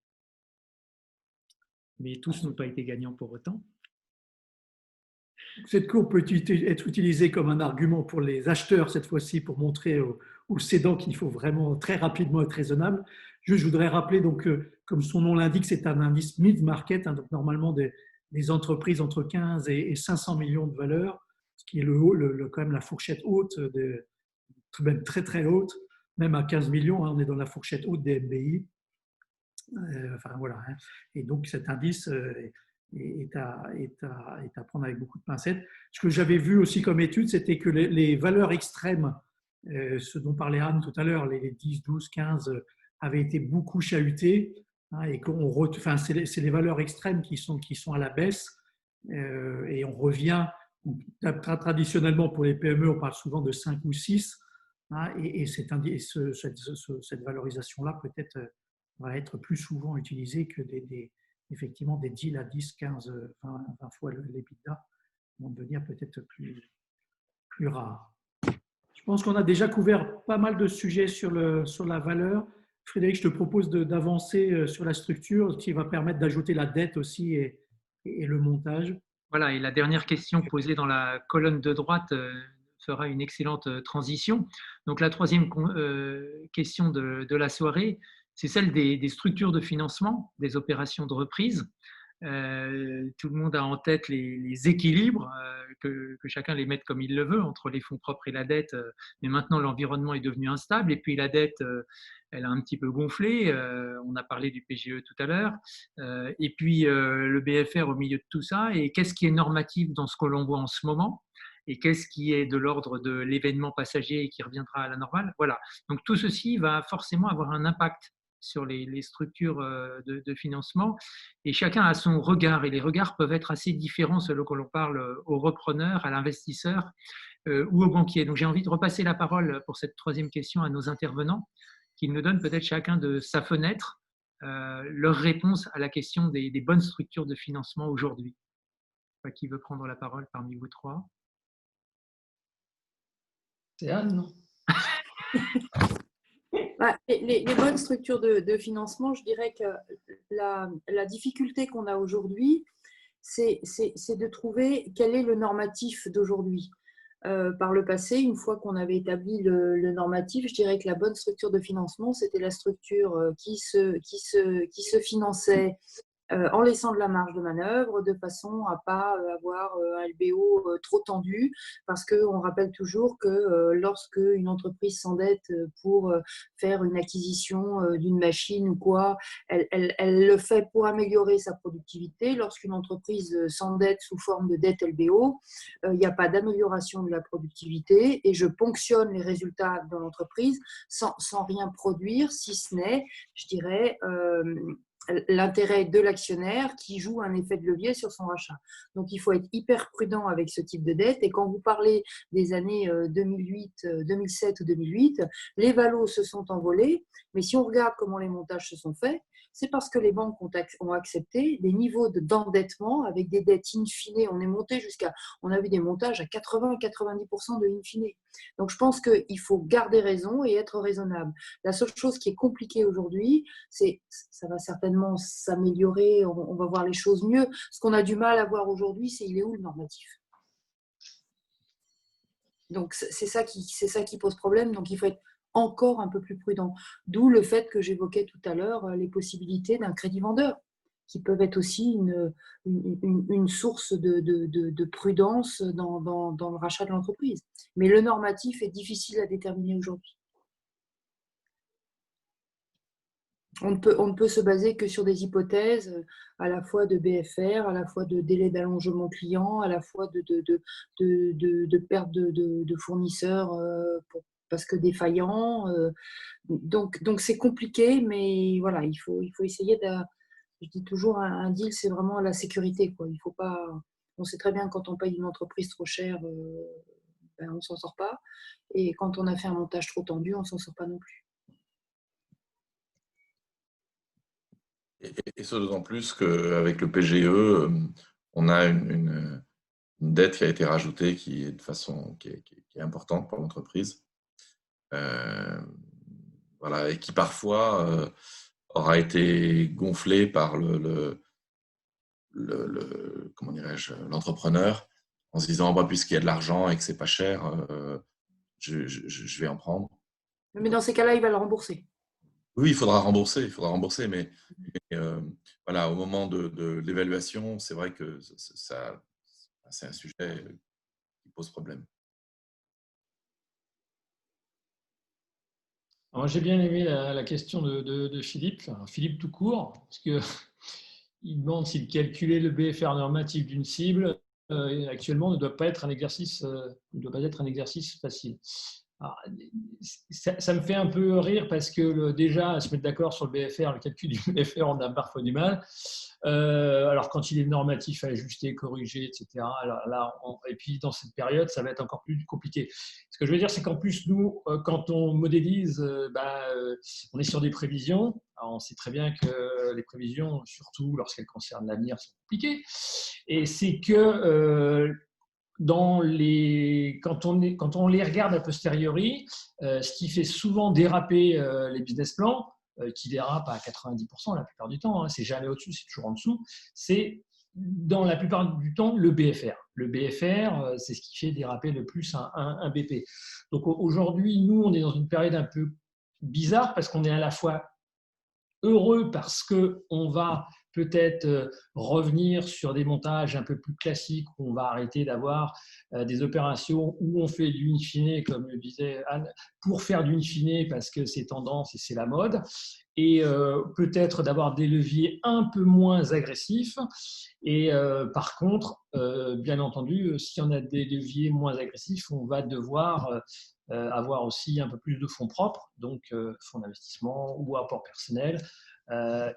Mais tous n'ont pas été gagnants pour autant. Cette courbe peut être utilisée comme un argument pour les acheteurs, cette fois-ci, pour montrer aux cédants qu'il faut vraiment très rapidement être raisonnable. Je voudrais rappeler, donc, comme son nom l'indique, c'est un indice mid-market, donc normalement des entreprises entre 15 et 500 millions de valeur, ce qui est quand même la fourchette haute, même très très haute, même à 15 millions, on est dans la fourchette haute des MBI. Enfin voilà. Et donc cet indice est à prendre avec beaucoup de pincettes. Ce que j'avais vu aussi comme étude, c'était que les valeurs extrêmes, ce dont parlait Anne tout à l'heure, les 10, 12, 15, avaient été beaucoup chahutées. Et c'est les valeurs extrêmes qui sont à la baisse. Et on revient, traditionnellement pour les PME, on parle souvent de 5 ou 6. Et cette valorisation-là peut-être va être plus souvent utilisée que effectivement des deals à 10, 15, 20 fois l'EBITDA vont devenir peut-être plus rares. Je pense qu'on a déjà couvert pas mal de sujets sur la valeur. Frédéric, je te propose d'avancer sur la structure, ce qui va permettre d'ajouter la dette aussi et le montage. Voilà, et la dernière question posée dans la colonne de droite fera une excellente transition. Donc la troisième question de la soirée, c'est celle des structures de financement, des opérations de reprise. Tout le monde a en tête les équilibres, que chacun les mette comme il le veut, entre les fonds propres et la dette. Mais maintenant, l'environnement est devenu instable et puis la dette, elle a un petit peu gonflé. On a parlé du PGE tout à l'heure. Et puis le BFR au milieu de tout ça. Et qu'est-ce qui est normatif dans ce que l'on voit en ce moment ? Et qu'est-ce qui est de l'ordre de l'événement passager et qui reviendra à la normale ? Voilà. Donc tout ceci va forcément avoir un impact sur les structures de financement, et chacun a son regard, et les regards peuvent être assez différents selon que l'on parle au repreneur, à l'investisseur ou au banquier. Donc j'ai envie de repasser la parole pour cette troisième question à nos intervenants, qui nous donnent peut-être chacun de sa fenêtre leur réponse à la question des bonnes structures de financement aujourd'hui. Qui veut prendre la parole parmi vous trois ? C'est Anne, non ? Les bonnes structures de financement, je dirais que la difficulté qu'on a aujourd'hui, c'est de trouver quel est le normatif d'aujourd'hui. Par le passé, une fois qu'on avait établi le normatif, je dirais que la bonne structure de financement, c'était la structure qui se finançait en laissant de la marge de manœuvre de façon à ne pas avoir un LBO trop tendu, parce qu'on rappelle toujours que lorsque une entreprise s'endette pour faire une acquisition d'une machine ou quoi, elle le fait pour améliorer sa productivité. Lorsqu'une entreprise s'endette sous forme de dette LBO, il n'y a pas d'amélioration de la productivité et je ponctionne les résultats de l'entreprise sans rien produire, si ce n'est, je dirais, l'intérêt de l'actionnaire qui joue un effet de levier sur son rachat. Donc, il faut être hyper prudent avec ce type de dette. Et quand vous parlez des années 2008, 2007 ou 2008, les valos se sont envolés. Mais si on regarde comment les montages se sont faits, c'est parce que les banques ont accepté des niveaux d'endettement avec des dettes in fine. On est monté on a vu des montages à 80-90% de in fine. Donc, je pense qu'il faut garder raison et être raisonnable. La seule chose qui est compliquée aujourd'hui, ça va certainement s'améliorer, on va voir les choses mieux. Ce qu'on a du mal à voir aujourd'hui, c'est il est où le normatif. Donc, c'est ça qui pose problème. Donc, il faut être encore un peu plus prudent. D'où le fait que j'évoquais tout à l'heure les possibilités d'un crédit vendeur, qui peuvent être aussi une source de prudence dans le rachat de l'entreprise. Mais le normatif est difficile à déterminer aujourd'hui. On ne peut se baser que sur des hypothèses à la fois de BFR, à la fois de délai d'allongement client, à la fois de perte de fournisseurs parce que défaillants. Donc c'est compliqué, mais voilà, il faut essayer de... Je dis toujours, un deal, c'est vraiment la sécurité, quoi. Il faut pas... On sait très bien que quand on paye une entreprise trop chère, on ne s'en sort pas. Et quand on a fait un montage trop tendu, on ne s'en sort pas non plus. Et ce d'autant plus qu'avec le PGE, on a une dette qui a été rajoutée qui est qui est importante pour l'entreprise. Voilà, et qui parfois aura été gonflée par comment dirais-je, l'entrepreneur en se disant puisqu'il y a de l'argent et que c'est pas cher, je vais en prendre. Mais dans ces cas-là, il va le rembourser. Oui, il faudra rembourser, mais voilà, au moment de l'évaluation, c'est vrai que c'est un sujet qui pose problème. J'ai bien aimé la question de Philippe, Philippe tout court, parce qu'il demande si calculer le BFR normatif d'une cible actuellement ne doit pas être un exercice facile. Alors, ça me fait un peu rire parce que déjà, se mettre d'accord sur le BFR, le calcul du BFR, on a parfois du mal. Alors, quand il est normatif, ajusté, corrigé, etc. Alors là, et puis dans cette période, ça va être encore plus compliqué. Ce que je veux dire, c'est qu'en plus, nous, quand on modélise, on est sur des prévisions. Alors, on sait très bien que les prévisions, surtout lorsqu'elles concernent l'avenir, sont compliquées. Et c'est que quand on les regarde a posteriori, ce qui fait souvent déraper les business plans, qui dérapent à 90% la plupart du temps, c'est jamais au-dessus, c'est toujours en dessous, c'est dans la plupart du temps le BFR. Le BFR, c'est ce qui fait déraper le plus un BP. Donc aujourd'hui, nous, on est dans une période un peu bizarre parce qu'on est à la fois heureux parce qu'on va peut-être revenir sur des montages un peu plus classiques où on va arrêter d'avoir des opérations où on fait du in fine, comme le disait Anne, pour faire du in fine parce que c'est tendance et c'est la mode, et peut-être d'avoir des leviers un peu moins agressifs. Et par contre, bien entendu, si on a des leviers moins agressifs, on va devoir avoir aussi un peu plus de fonds propres, donc fonds d'investissement ou apport personnel.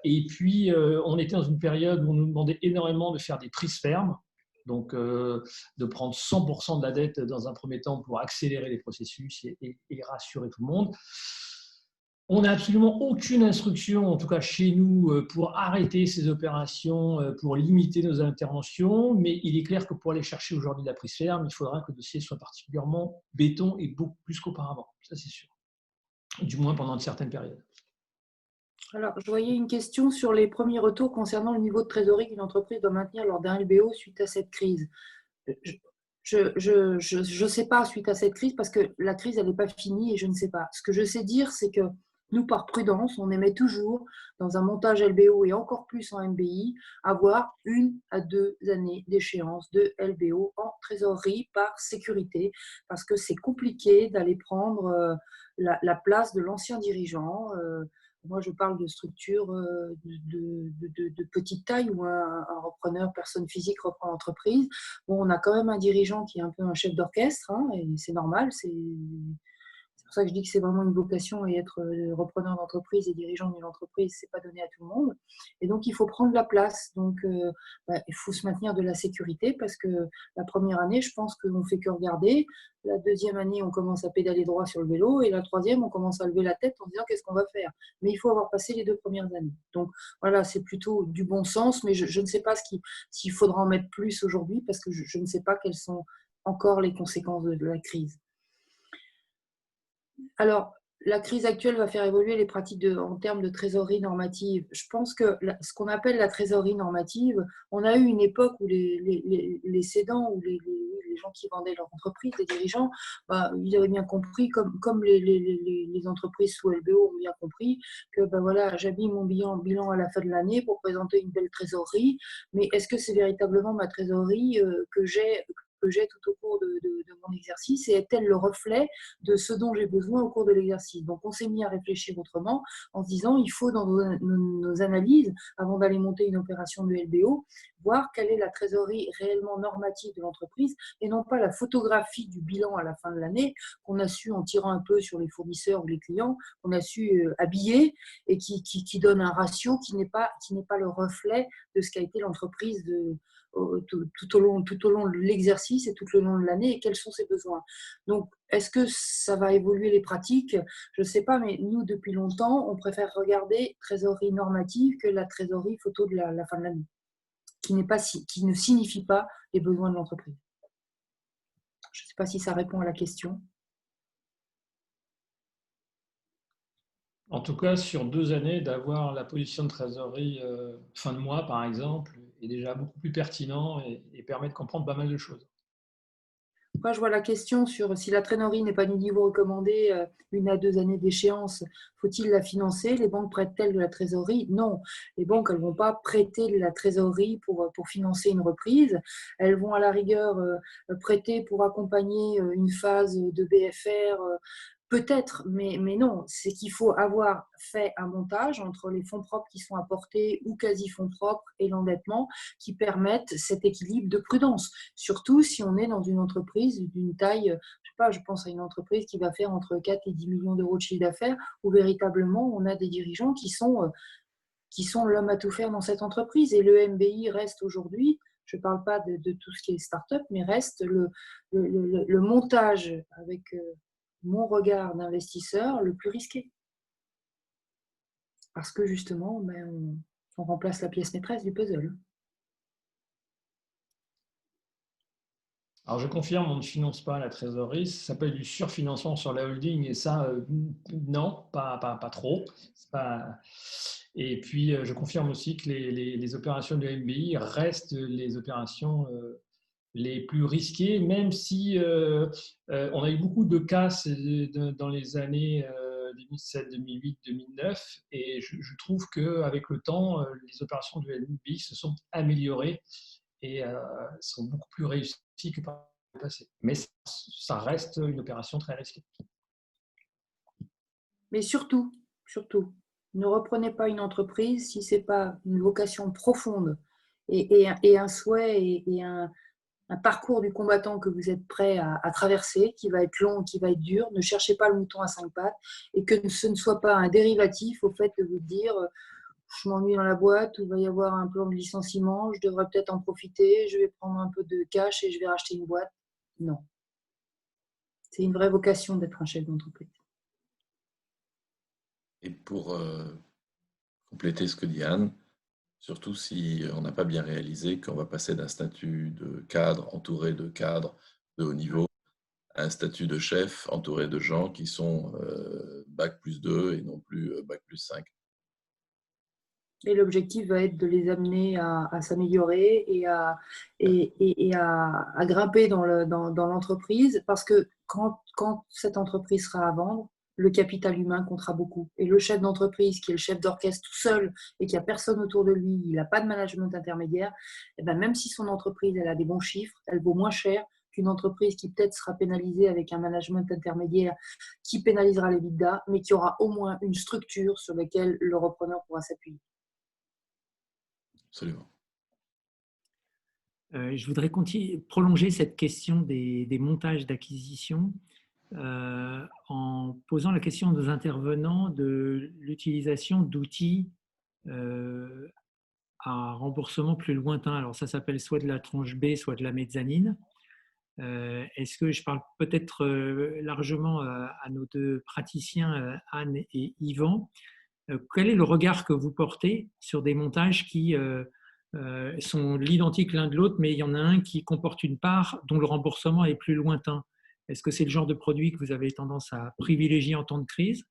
Et puis, on était dans une période où on nous demandait énormément de faire des prises fermes, donc de prendre 100% de la dette dans un premier temps pour accélérer les processus et rassurer tout le monde. On n'a absolument aucune instruction, en tout cas chez nous, pour arrêter ces opérations, pour limiter nos interventions, mais il est clair que pour aller chercher aujourd'hui la prise ferme, il faudra que le dossier soit particulièrement béton et beaucoup plus qu'auparavant, ça c'est sûr, du moins pendant une certaine période. Alors, je voyais une question sur les premiers retours concernant le niveau de trésorerie qu'une entreprise doit maintenir lors d'un LBO suite à cette crise. Je ne sais pas suite à cette crise parce que la crise, elle n'est pas finie et je ne sais pas. Ce que je sais dire, c'est que nous, par prudence, on aimait toujours, dans un montage LBO et encore plus en MBI, avoir 1 à 2 années d'échéance de LBO en trésorerie par sécurité, parce que c'est compliqué d'aller prendre la place de l'ancien dirigeant. Moi, je parle de structures de petite taille où un repreneur, personne physique, reprend l'entreprise. Bon, on a quand même un dirigeant qui est un peu un chef d'orchestre, hein, et c'est normal, c'est pour ça que je dis que c'est vraiment une vocation, et être repreneur d'entreprise et dirigeant d'une entreprise, c'est pas donné à tout le monde. Et donc, il faut prendre la place. Donc, il faut se maintenir de la sécurité, parce que la première année, je pense qu'on fait que regarder. La deuxième année, on commence à pédaler droit sur le vélo. Et la troisième, on commence à lever la tête en se disant qu'est-ce qu'on va faire. Mais il faut avoir passé les 2 premières années. Donc, voilà, c'est plutôt du bon sens. Mais je ne sais pas s'il faudra en mettre plus aujourd'hui, parce que je ne sais pas quelles sont encore les conséquences de la crise. Alors, la crise actuelle va faire évoluer les pratiques en termes de trésorerie normative. Je pense que ce qu'on appelle la trésorerie normative, on a eu une époque où les cédants ou les gens qui vendaient leur entreprise, les dirigeants, ils avaient bien compris, comme les entreprises sous LBO ont bien compris, que voilà, j'habille mon bilan à la fin de l'année pour présenter une belle trésorerie, mais est-ce que c'est véritablement ma trésorerie que j'ai tout au cours de mon exercice, et est-elle le reflet de ce dont j'ai besoin au cours de l'exercice? Donc, on s'est mis à réfléchir autrement en se disant, il faut dans nos analyses, avant d'aller monter une opération de LBO, voir quelle est la trésorerie réellement normative de l'entreprise, et non pas la photographie du bilan à la fin de l'année qu'on a su, en tirant un peu sur les fournisseurs ou les clients, qu'on a su habiller, et qui donne un ratio qui n'est pas le reflet de ce qu'a été l'entreprise tout au long de l'exercice et tout le long de l'année, et quels sont ses besoins. Donc, est-ce que ça va évoluer les pratiques? Je ne sais pas, mais nous, depuis longtemps, on préfère regarder trésorerie normative que la trésorerie photo de la fin de l'année, qui ne signifie pas les besoins de l'entreprise. Je ne sais pas si ça répond à la question. En tout cas, sur 2 années, d'avoir la position de trésorerie fin de mois, par exemple, est déjà beaucoup plus pertinent et permet de comprendre pas mal de choses. Moi, je vois la question sur si la trésorerie n'est pas du niveau recommandé, 1 à 2 années d'échéance, faut-il la financer? Les banques prêtent-elles de la trésorerie? Non. Les banques, elles ne vont pas prêter de la trésorerie pour financer une reprise. Elles vont à la rigueur prêter pour accompagner une phase de BFR. Peut-être, mais non, c'est qu'il faut avoir fait un montage entre les fonds propres qui sont apportés ou quasi-fonds propres et l'endettement, qui permettent cet équilibre de prudence. Surtout si on est dans une entreprise d'une taille, je sais pas, je pense à une entreprise qui va faire entre 4 et 10 millions d'euros de chiffre d'affaires, où véritablement on a des dirigeants qui sont l'homme à tout faire dans cette entreprise. Et le MBI reste aujourd'hui, je ne parle pas de tout ce qui est start-up, mais reste le montage avec mon regard d'investisseur le plus risqué. Parce que justement, on remplace la pièce maîtresse du puzzle. Alors je confirme, on ne finance pas la trésorerie, ça s'appelle du surfinancement sur la holding, et ça, non, pas trop. Et puis je confirme aussi que les opérations de MBI restent les opérations les plus risquées, même si on a eu beaucoup de cas dans les années 2007, 2008, 2009, et je trouve qu'avec le temps, les opérations de MBI se sont améliorées et sont beaucoup plus réussies que par le passé. Mais ça reste une opération très risquée. Mais surtout, ne reprenez pas une entreprise si ce n'est pas une vocation profonde et un souhait et un parcours du combattant que vous êtes prêt à traverser, qui va être long, qui va être dur. Ne cherchez pas le mouton à 5 pattes, et que ce ne soit pas un dérivatif au fait de vous dire je m'ennuie dans la boîte, où il va y avoir un plan de licenciement, je devrais peut-être en profiter, je vais prendre un peu de cash et je vais racheter une boîte. Non. C'est une vraie vocation d'être un chef d'entreprise. Et pour compléter ce que dit Anne, surtout si on n'a pas bien réalisé qu'on va passer d'un statut de cadre entouré de cadres de haut niveau à un statut de chef entouré de gens qui sont Bac+2 et non plus Bac+5. Et l'objectif va être de les amener à s'améliorer et à grimper dans l'entreprise, parce que quand cette entreprise sera à vendre, le capital humain comptera beaucoup. Et le chef d'entreprise qui est le chef d'orchestre tout seul et qui n'a personne autour de lui, il n'a pas de management intermédiaire, et ben même si son entreprise elle a des bons chiffres, elle vaut moins cher qu'une entreprise qui peut-être sera pénalisée avec un management intermédiaire qui pénalisera les l'EBITDA, mais qui aura au moins une structure sur laquelle le repreneur pourra s'appuyer. Absolument. Je voudrais prolonger cette question des montages d'acquisition en posant la question aux intervenants de l'utilisation d'outils à remboursement plus lointain. Alors ça s'appelle soit de la tranche B, soit de la mezzanine. Est-ce que je parle peut-être largement à nos deux praticiens, Anne et Yvan, quel est le regard que vous portez sur des montages qui sont l'identique l'un de l'autre, mais il y en a un qui comporte une part dont le remboursement est plus lointain? Est-ce que c'est le genre de produit que vous avez tendance à privilégier en temps de crise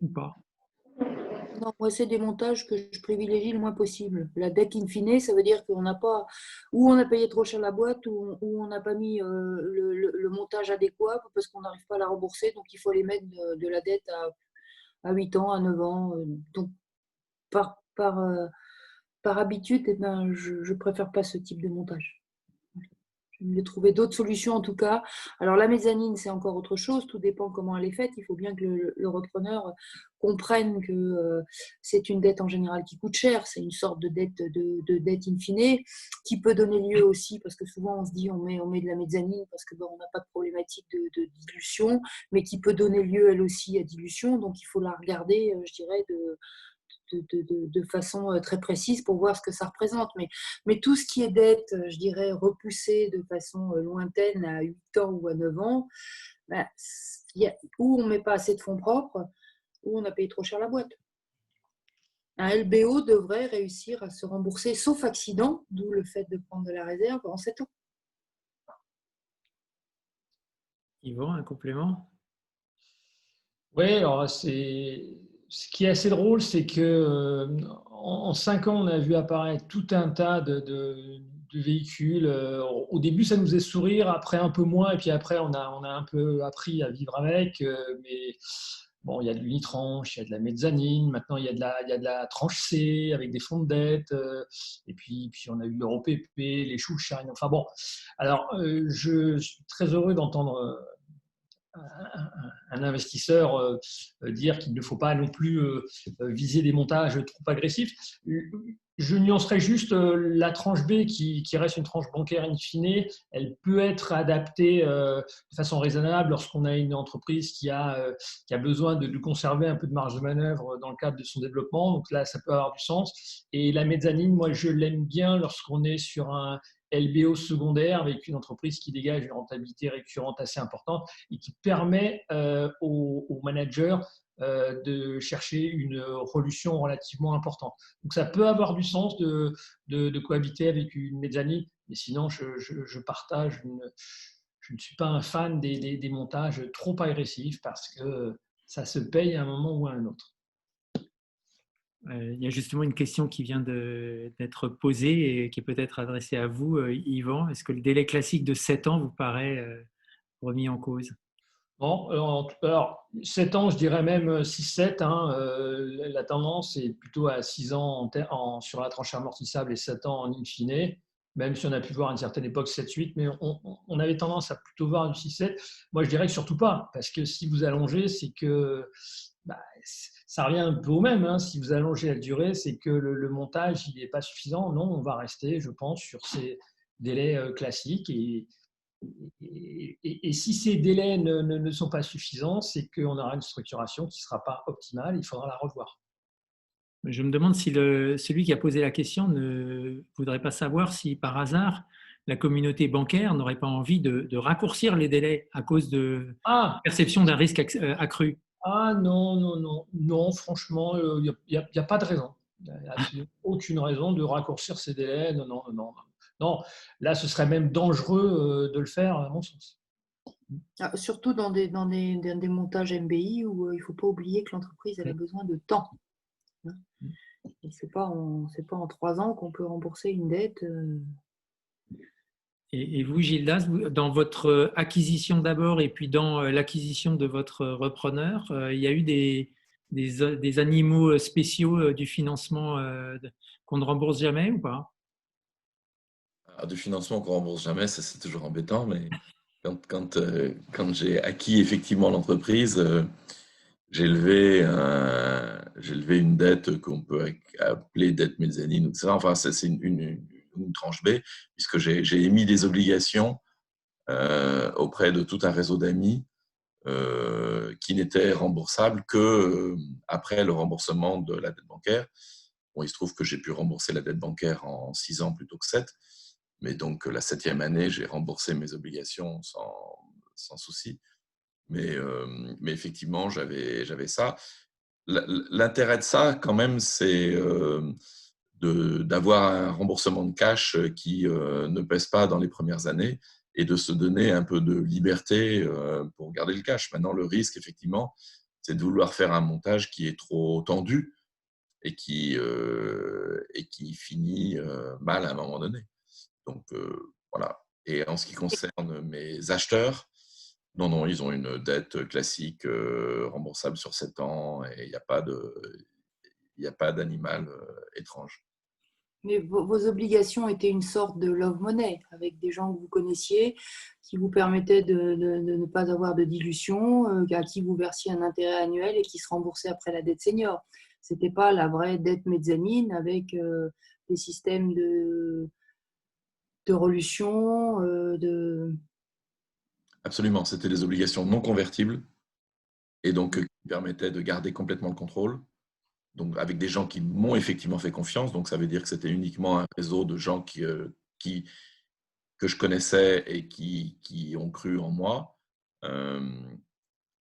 ou pas? Non, moi, c'est des montages que je privilégie le moins possible. La dette in fine, ça veut dire qu'on n'a pas, ou on a payé trop cher la boîte, ou on n'a pas mis le montage adéquat parce qu'on n'arrive pas à la rembourser. Donc, il faut les mettre de la dette à 8 ans, à 9 ans. Donc, par habitude, eh ben, je préfère pas ce type de montage. Je vais trouver d'autres solutions en tout cas. Alors la mezzanine, c'est encore autre chose, tout dépend comment elle est faite. Il faut bien que le repreneur comprenne que c'est une dette en général qui coûte cher, c'est une sorte de dette in fine, qui peut donner lieu aussi, parce que souvent on se dit on met de la mezzanine parce que on n'a pas de problématique de dilution, mais qui peut donner lieu elle aussi à dilution, donc il faut la regarder, je dirais, de façon très précise pour voir ce que ça représente. Mais tout ce qui est dette, je dirais, repoussée de façon lointaine à 8 ans ou à 9 ans, ben, ou on ne met pas assez de fonds propres, ou on a payé trop cher la boîte. Un LBO devrait réussir à se rembourser, sauf accident, d'où le fait de prendre de la réserve en 7 ans. Yvan, un complément? Oui, alors ce qui est assez drôle, c'est que en 5 ans, on a vu apparaître tout un tas de véhicules. Au début, ça nous faisait sourire, après un peu moins, et puis après, on a un peu appris à vivre avec. Mais bon, il y a de l'unitranche, il y a de la mezzanine, maintenant il y a de la tranche C avec des fonds de dette, et puis on a eu l'Euro PP, les choux shine. Enfin bon, alors je suis très heureux d'entendre un investisseur dire qu'il ne faut pas non plus viser des montages trop agressifs. Je nuancerais juste la tranche B qui reste une tranche bancaire in fine. Elle peut être adaptée de façon raisonnable lorsqu'on a une entreprise qui a besoin de conserver un peu de marge de manœuvre dans le cadre de son développement. Donc là, ça peut avoir du sens. Et la mezzanine, moi, je l'aime bien lorsqu'on est sur un LBO secondaire avec une entreprise qui dégage une rentabilité récurrente assez importante et qui permet aux managers de chercher une résolution relativement importante. Donc ça peut avoir du sens de cohabiter avec une mezzanine, mais sinon je partage, je ne suis pas un fan des montages trop agressifs parce que ça se paye à un moment ou à un autre. Il y a justement une question qui vient d'être posée et qui est peut-être adressée à vous, Yvan. Est-ce que le délai classique de 7 ans vous paraît remis en cause? Bon, alors 7 ans, je dirais même 6-7. La tendance est plutôt à 6 ans sur la tranche amortissable et 7 ans en in fine, même si on a pu voir à une certaine époque 7-8, mais on avait tendance à plutôt voir du 6-7. Moi, je dirais que surtout pas, parce que si vous allongez, c'est que ça revient un peu au même. Si vous allongez la durée, c'est que le montage il n'est pas suffisant. Non, on va rester, je pense, sur ces délais classiques. Et si ces délais ne sont pas suffisants, c'est qu'on aura une structuration qui ne sera pas optimale, il faudra la revoir. Je me demande si celui qui a posé la question ne voudrait pas savoir si par hasard la communauté bancaire n'aurait pas envie de raccourcir les délais à cause de perception d'un risque accru. Ah non, franchement, il n'y a pas de raison. Il n'y a absolument aucune raison de raccourcir ces délais. Non, là, ce serait même dangereux de le faire, à mon sens. Surtout dans des montages MBI où il ne faut pas oublier que l'entreprise elle a besoin de temps. Et ce n'est pas en 3 ans qu'on peut rembourser une dette. Et vous, Gildas, dans votre acquisition d'abord et puis dans l'acquisition de votre repreneur, il y a eu des animaux spéciaux du financement qu'on ne rembourse jamais ou pas? Du financement qu'on rembourse jamais, ça c'est toujours embêtant, mais quand j'ai acquis effectivement l'entreprise, j'ai levé une dette qu'on peut appeler dette mezzanine, etc. Enfin, c'est une tranche B, puisque j'ai émis des obligations auprès de tout un réseau d'amis qui n'étaient remboursables que après le remboursement de la dette bancaire. Bon, il se trouve que j'ai pu rembourser la dette bancaire en 6 ans plutôt que 7, mais donc la 7e année, j'ai remboursé mes obligations sans souci. Mais effectivement, j'avais ça. L'intérêt de ça, quand même, c'est d'avoir un remboursement de cash qui ne pèse pas dans les premières années et de se donner un peu de liberté pour garder le cash. Maintenant, le risque, effectivement, c'est de vouloir faire un montage qui est trop tendu et qui finit mal à un moment donné. Donc, voilà. Et en ce qui concerne mes acheteurs, non, ils ont une dette classique remboursable sur 7 ans et il n'y a pas d'animal étrange. Mais vos obligations étaient une sorte de love money avec des gens que vous connaissiez qui vous permettaient de ne pas avoir de dilution, à qui vous versiez un intérêt annuel et qui se remboursait après la dette senior. Ce n'était pas la vraie dette mezzanine avec des systèmes de relution, Absolument, c'était des obligations non convertibles et donc qui permettaient de garder complètement le contrôle. Donc avec des gens qui m'ont effectivement fait confiance. Donc ça veut dire que c'était uniquement un réseau de gens que je connaissais et qui ont cru en moi,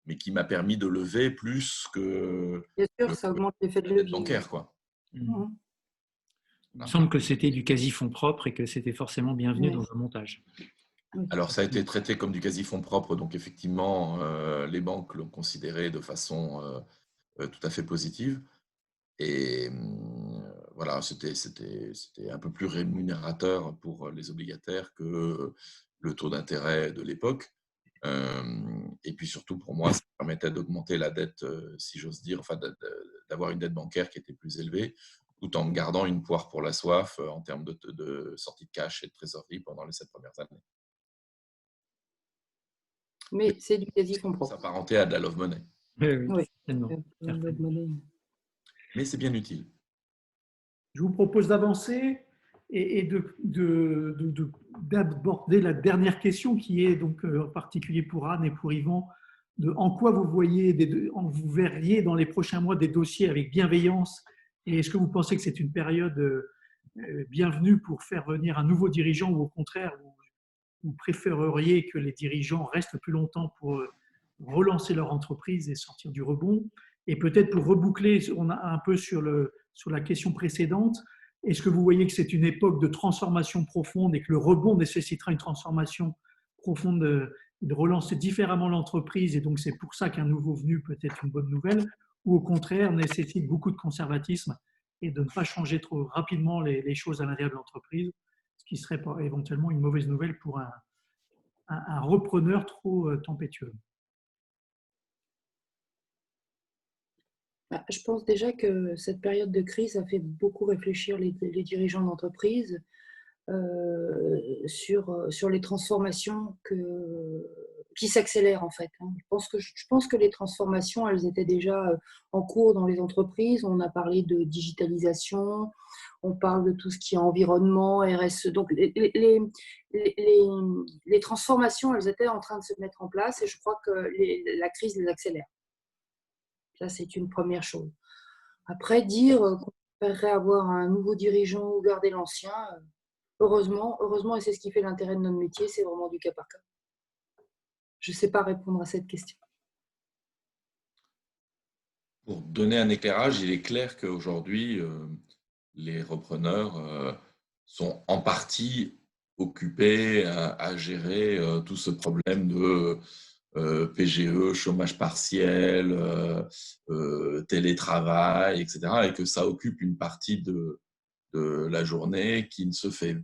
mais qui m'a permis de lever plus que Bien sûr, ça augmente l'effet de la dette levier. bancaire, quoi. Mhm. Il me semble que c'était du quasi-fonds propre et que c'était forcément bienvenu dans un montage. Alors, ça a été traité comme du quasi-fonds propre, donc effectivement, les banques l'ont considéré de façon tout à fait positive. Et voilà, c'était un peu plus rémunérateur pour les obligataires que le taux d'intérêt de l'époque. Et puis surtout, pour moi, ça permettait d'augmenter la dette, si j'ose dire, enfin, d'avoir une dette bancaire qui était plus élevée, tout en gardant une poire pour la soif en termes de sortie de cash et de trésorerie pendant les 7 premières années. Mais c'est du quasi-fonds propre. S'apparenter à de la love money. Oui, Oui. certainement. Mais c'est bien utile. Je vous propose d'avancer et d'aborder la dernière question qui est donc en particulier pour Anne et pour Yvan, en quoi vous verriez dans les prochains mois des dossiers avec bienveillance et est-ce que vous pensez que c'est une période bienvenue pour faire venir un nouveau dirigeant ou au contraire vous préféreriez que les dirigeants restent plus longtemps pour relancer leur entreprise et sortir du rebond? Et peut-être pour reboucler, on a un peu sur la question précédente, est-ce que vous voyez que c'est une époque de transformation profonde et que le rebond nécessitera une transformation profonde, de relancer différemment l'entreprise et donc c'est pour ça qu'un nouveau venu peut être une bonne nouvelle, ou au contraire nécessite beaucoup de conservatisme et de ne pas changer trop rapidement les choses à l'intérieur de l'entreprise, ce qui serait éventuellement une mauvaise nouvelle pour un repreneur trop tempétueux? Je pense déjà que cette période de crise a fait beaucoup réfléchir les dirigeants d'entreprise sur les transformations qui s'accélèrent en fait. Je pense que les transformations, elles étaient déjà en cours dans les entreprises. On a parlé de digitalisation, on parle de tout ce qui est environnement, RSE. Donc les transformations, elles étaient en train de se mettre en place et je crois que la crise les accélère. Ça, c'est une première chose. Après, dire qu'on préférerait avoir un nouveau dirigeant ou garder l'ancien, heureusement, et c'est ce qui fait l'intérêt de notre métier, c'est vraiment du cas par cas. Je ne sais pas répondre à cette question. Pour donner un éclairage, il est clair qu'aujourd'hui, les repreneurs sont en partie occupés à gérer tout ce problème de PGE, chômage partiel, télétravail, etc. Et que ça occupe une partie de la journée qui ne se fait,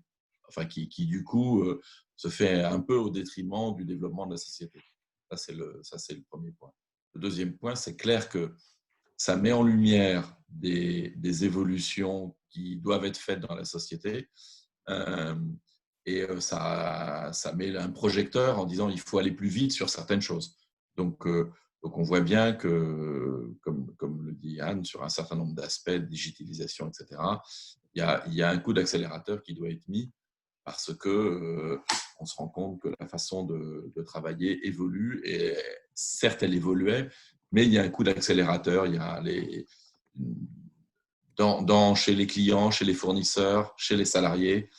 enfin qui du coup se fait un peu au détriment du développement de la société. Ça, c'est le premier point. Le deuxième point, c'est clair que ça met en lumière des évolutions qui doivent être faites dans la société. Ça met un projecteur en disant qu'il faut aller plus vite sur certaines choses. Donc on voit bien que, comme le dit Anne, sur un certain nombre d'aspects de digitalisation, etc., il y a un coup d'accélérateur qui doit être mis parce que on se rend compte que la façon de travailler évolue. Et certes, elle évoluait, mais il y a un coup d'accélérateur. Il y a chez les clients, chez les fournisseurs, chez les salariés,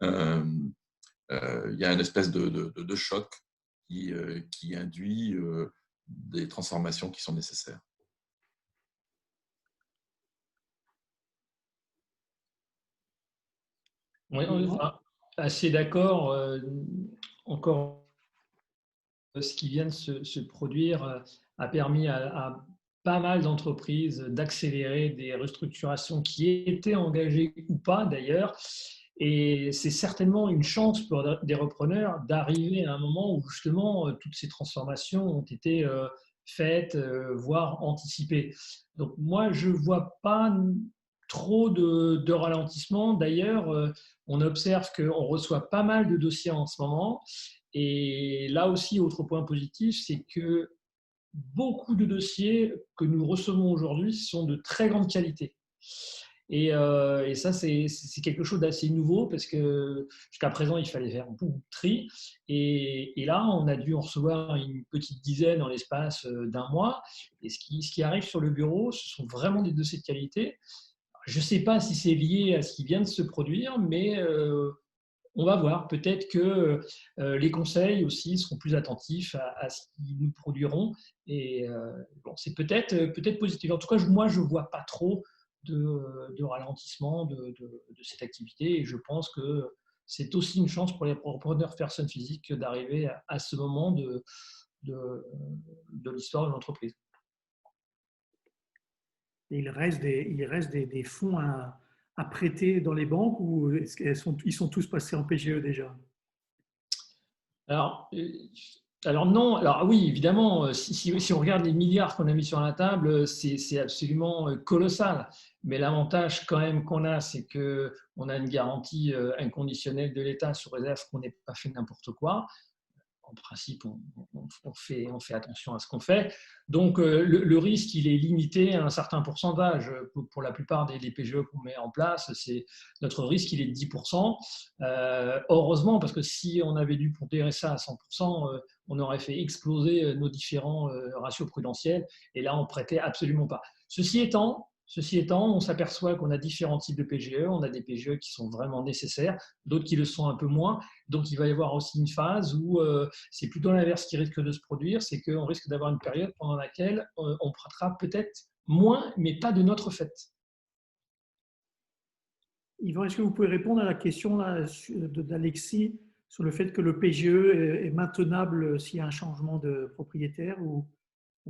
il y a une espèce de choc qui induit des transformations qui sont nécessaires. Oui, on est assez d'accord. Encore, ce qui vient de se produire a permis à pas mal d'entreprises d'accélérer des restructurations qui étaient engagées ou pas d'ailleurs. Et c'est certainement une chance pour des repreneurs d'arriver à un moment où justement toutes ces transformations ont été faites, voire anticipées. Donc moi, je ne vois pas trop de ralentissement. D'ailleurs, on observe qu'on reçoit pas mal de dossiers en ce moment. Et là aussi, autre point positif, c'est que beaucoup de dossiers que nous recevons aujourd'hui sont de très grande qualité. Et ça, c'est quelque chose d'assez nouveau parce que jusqu'à présent, il fallait faire beaucoup de tri. Et là, on a dû en recevoir une petite dizaine en l'espace d'un mois. Et ce qui arrive sur le bureau, ce sont vraiment des dossiers de qualité. Je ne sais pas si c'est lié à ce qui vient de se produire, mais on va voir. Peut-être que les conseils aussi seront plus attentifs à ce qu'ils nous produiront. Et bon, c'est peut-être positif. En tout cas, moi, je ne vois pas trop de ralentissement de cette activité. Et je pense que c'est aussi une chance pour les repreneurs personnes physiques d'arriver à ce moment de l'histoire de l'entreprise. Il reste des fonds à prêter dans les banques ou ils sont tous passés en PGE déjà? Alors non, alors oui, évidemment, si on regarde les milliards qu'on a mis sur la table, c'est absolument colossal. Mais l'avantage quand même qu'on a, c'est qu'on a une garantie inconditionnelle de l'État sous réserve qu'on n'ait pas fait n'importe quoi. En principe, on fait attention à ce qu'on fait. Donc, le risque, il est limité à un certain pourcentage. Pour la plupart des PGE qu'on met en place, notre risque, il est de 10%. Heureusement, parce que si on avait dû pondérer ça à 100%, on aurait fait exploser nos différents ratios prudentiels. Et là, on ne prêtait absolument pas. Ceci étant, on s'aperçoit qu'on a différents types de PGE. On a des PGE qui sont vraiment nécessaires, d'autres qui le sont un peu moins. Donc, il va y avoir aussi une phase où c'est plutôt l'inverse qui risque de se produire, c'est qu'on risque d'avoir une période pendant laquelle on prêtera peut-être moins, mais pas de notre fait. Yvan, est-ce que vous pouvez répondre à la question d'Alexis sur le fait que le PGE est maintenable s'il y a un changement de propriétaire ou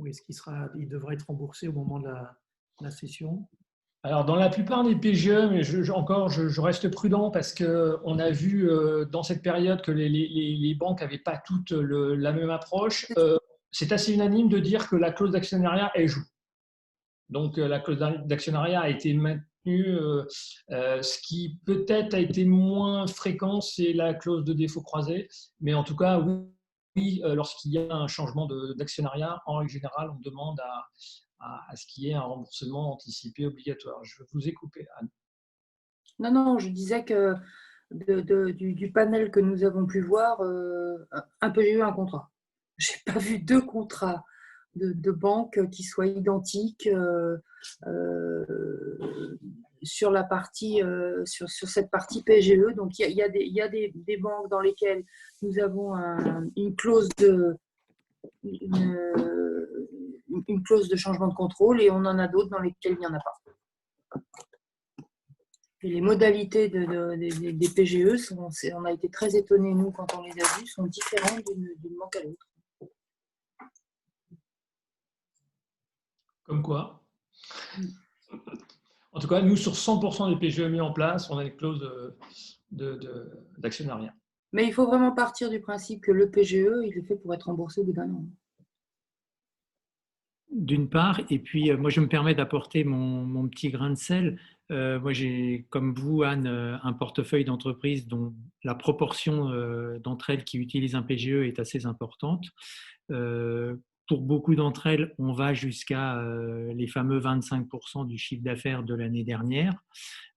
est-ce qu'il devrait être remboursé au moment de la cession? Alors, dans la plupart des PGE, mais je reste prudent parce qu'on a vu dans cette période que les banques n'avaient pas toutes la même approche. C'est assez unanime de dire que la clause d'actionnariat, elle joue. Donc, la clause d'actionnariat a été maintenue. Ce qui peut-être a été moins fréquent, c'est la clause de défaut croisé. Mais en tout cas, oui, lorsqu'il y a un changement d'actionnariat, en règle générale, on demande à ce qu'il y ait un remboursement anticipé obligatoire. Je vous ai coupé, Anne. Non, je disais que du panel que nous avons pu voir, un PGE, un contrat. Je n'ai pas vu deux contrats de banques qui soient identiques sur la partie, sur cette partie PGE. Donc, il y a des banques dans lesquelles nous avons une clause une clause de changement de contrôle et on en a d'autres dans lesquelles il n'y en a pas. Et les modalités des PGE, on a été très étonnés, nous, quand on les a vus, sont différentes d'une banque à l'autre. Comme quoi. En tout cas, nous, sur 100% des PGE mis en place, on a une clause d'actionnariat. Mais il faut vraiment partir du principe que le PGE, il est fait pour être remboursé au bout d'un an. D'une part, et puis moi je me permets d'apporter mon petit grain de sel. Moi j'ai, comme vous Anne, un portefeuille d'entreprises dont la proportion d'entre elles qui utilisent un PGE est assez importante. Pour beaucoup d'entre elles, on va jusqu'à les fameux 25% du chiffre d'affaires de l'année dernière.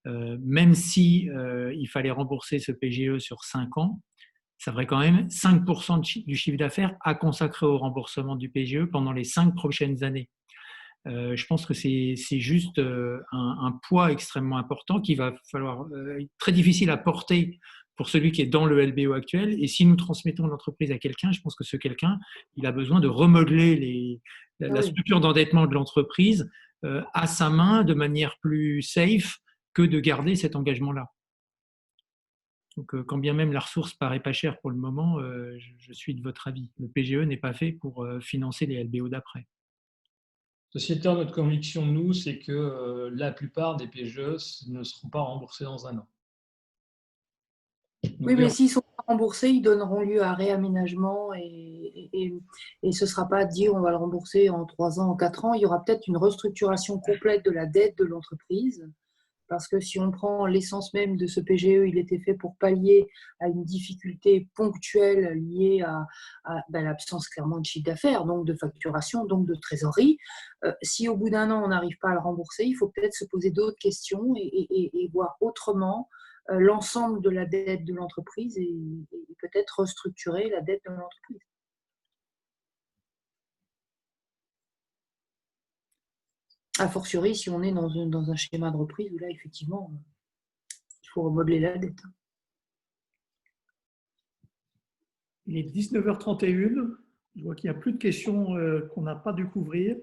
Même si il fallait rembourser ce PGE sur 5 ans, ça ferait quand même 5% du chiffre d'affaires à consacrer au remboursement du PGE pendant les 5 prochaines années. Je pense que c'est juste un poids extrêmement important qui va falloir très difficile à porter pour celui qui est dans le LBO actuel. Et si nous transmettons l'entreprise à quelqu'un, je pense que ce quelqu'un, il a besoin de remodeler la structure d'endettement de l'entreprise à sa main de manière plus safe que de garder cet engagement-là. Donc, quand bien même la ressource paraît pas chère pour le moment, je suis de votre avis. Le PGE n'est pas fait pour financer les LBO d'après. Sociétaire, notre conviction, nous, c'est que la plupart des PGE ne seront pas remboursés dans un an. Oui, mais s'ils sont pas remboursés, ils donneront lieu à réaménagement et ce ne sera pas dit on va le rembourser en 3 ans, en 4 ans. Il y aura peut-être une restructuration complète de la dette de l'entreprise. Parce que si on prend l'essence même de ce PGE, il était fait pour pallier à une difficulté ponctuelle liée à l'absence clairement de chiffre d'affaires, donc de facturation, donc de trésorerie. Si au bout d'un an, on n'arrive pas à le rembourser, il faut peut-être se poser d'autres questions et voir autrement l'ensemble de la dette de l'entreprise et peut-être restructurer la dette de l'entreprise. A fortiori, si on est dans un schéma de reprise où là, effectivement, il faut remodeler la dette. Il est 19h31. Je vois qu'il n'y a plus de questions qu'on n'a pas dû couvrir.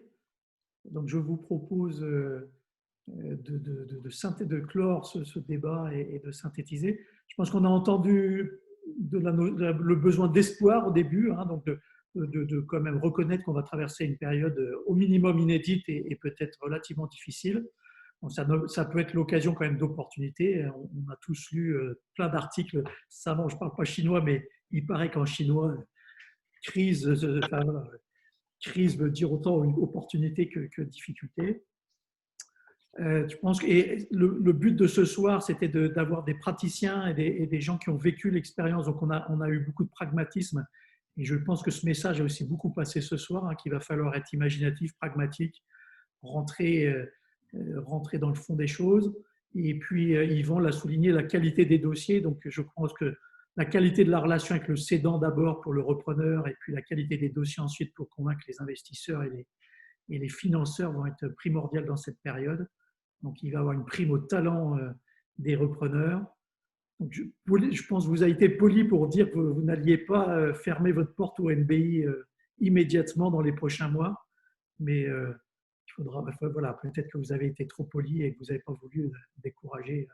Donc, je vous propose de clore ce débat et de synthétiser. Je pense qu'on a entendu le besoin d'espoir au début, hein, donc de quand même reconnaître qu'on va traverser une période au minimum inédite et peut-être relativement difficile. Donc ça peut être l'occasion quand même d'opportunités. On a tous lu plein d'articles. Ça, je ne parle pas chinois, mais il paraît qu'en chinois, crise veut dire autant une opportunité que difficulté. Je pense que le but de ce soir, c'était d'avoir des praticiens et des gens qui ont vécu l'expérience. Donc, on a eu beaucoup de pragmatisme. Et je pense que ce message a aussi beaucoup passé ce soir, hein, qu'il va falloir être imaginatif, pragmatique, rentrer dans le fond des choses. Et puis, Yvan l'a souligné, la qualité des dossiers. Donc, je pense que la qualité de la relation avec le cédant d'abord pour le repreneur, et puis la qualité des dossiers ensuite pour convaincre les investisseurs et les financeurs vont être primordiales dans cette période. Donc, il va y avoir une prime au talent des repreneurs. Donc, je pense que vous avez été poli pour dire que vous n'alliez pas fermer votre porte au NBI immédiatement dans les prochains mois. Mais il faudra, voilà, peut-être que vous avez été trop poli et que vous n'avez pas voulu décourager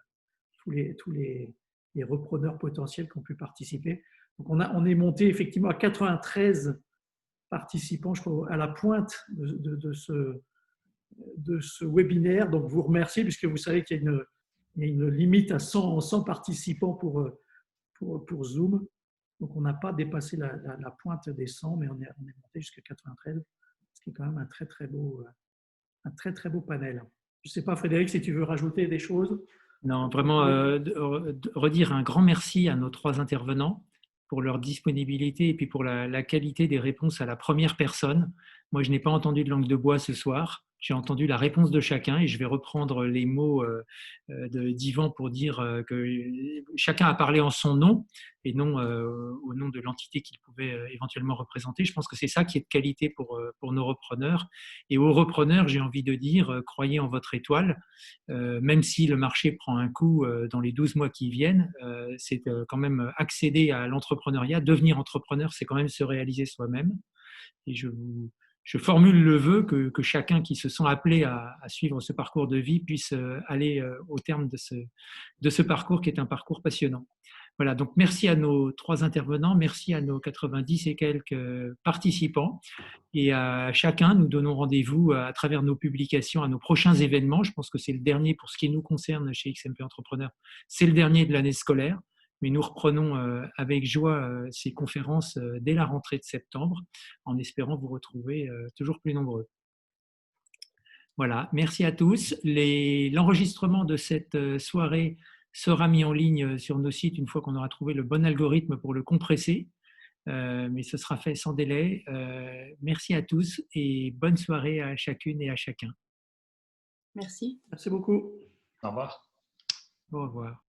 tous les repreneurs potentiels qui ont pu participer. Donc, on est monté effectivement à 93 participants, je crois, à la pointe de ce webinaire. Donc, vous remerciez puisque vous savez qu'il y a une limite à 100 participants pour Zoom. Donc, on n'a pas dépassé la pointe des 100, mais on est monté jusqu'à 93, ce qui est quand même un très, très beau panel. Je ne sais pas, Frédéric, si tu veux rajouter des choses. Non, vraiment, redire un grand merci à nos 3 intervenants pour leur disponibilité et puis pour la qualité des réponses à la première personne. Moi, je n'ai pas entendu de langue de bois ce soir. J'ai entendu la réponse de chacun et je vais reprendre les mots d'Yvan pour dire que chacun a parlé en son nom et non au nom de l'entité qu'il pouvait éventuellement représenter. Je pense que c'est ça qui est de qualité pour nos repreneurs. Et aux repreneurs, j'ai envie de dire, croyez en votre étoile. Même si le marché prend un coup dans les 12 mois qui viennent, c'est quand même accéder à l'entrepreneuriat. Devenir entrepreneur, c'est quand même se réaliser soi-même. Et je formule le vœu que chacun qui se sent appelé à suivre ce parcours de vie puisse aller au terme de ce parcours qui est un parcours passionnant. Voilà, donc merci à nos 3 intervenants, merci à nos 90 et quelques participants. Et à chacun, nous donnons rendez-vous à travers nos publications à nos prochains événements. Je pense que c'est le dernier pour ce qui nous concerne chez XMP Entrepreneur. C'est le dernier de l'année scolaire. Mais nous reprenons avec joie ces conférences dès la rentrée de septembre, en espérant vous retrouver toujours plus nombreux. Voilà, merci à tous. L'enregistrement de cette soirée sera mis en ligne sur nos sites une fois qu'on aura trouvé le bon algorithme pour le compresser, mais ce sera fait sans délai. Merci à tous et bonne soirée à chacune et à chacun. Merci. Merci beaucoup. Au revoir. Au revoir.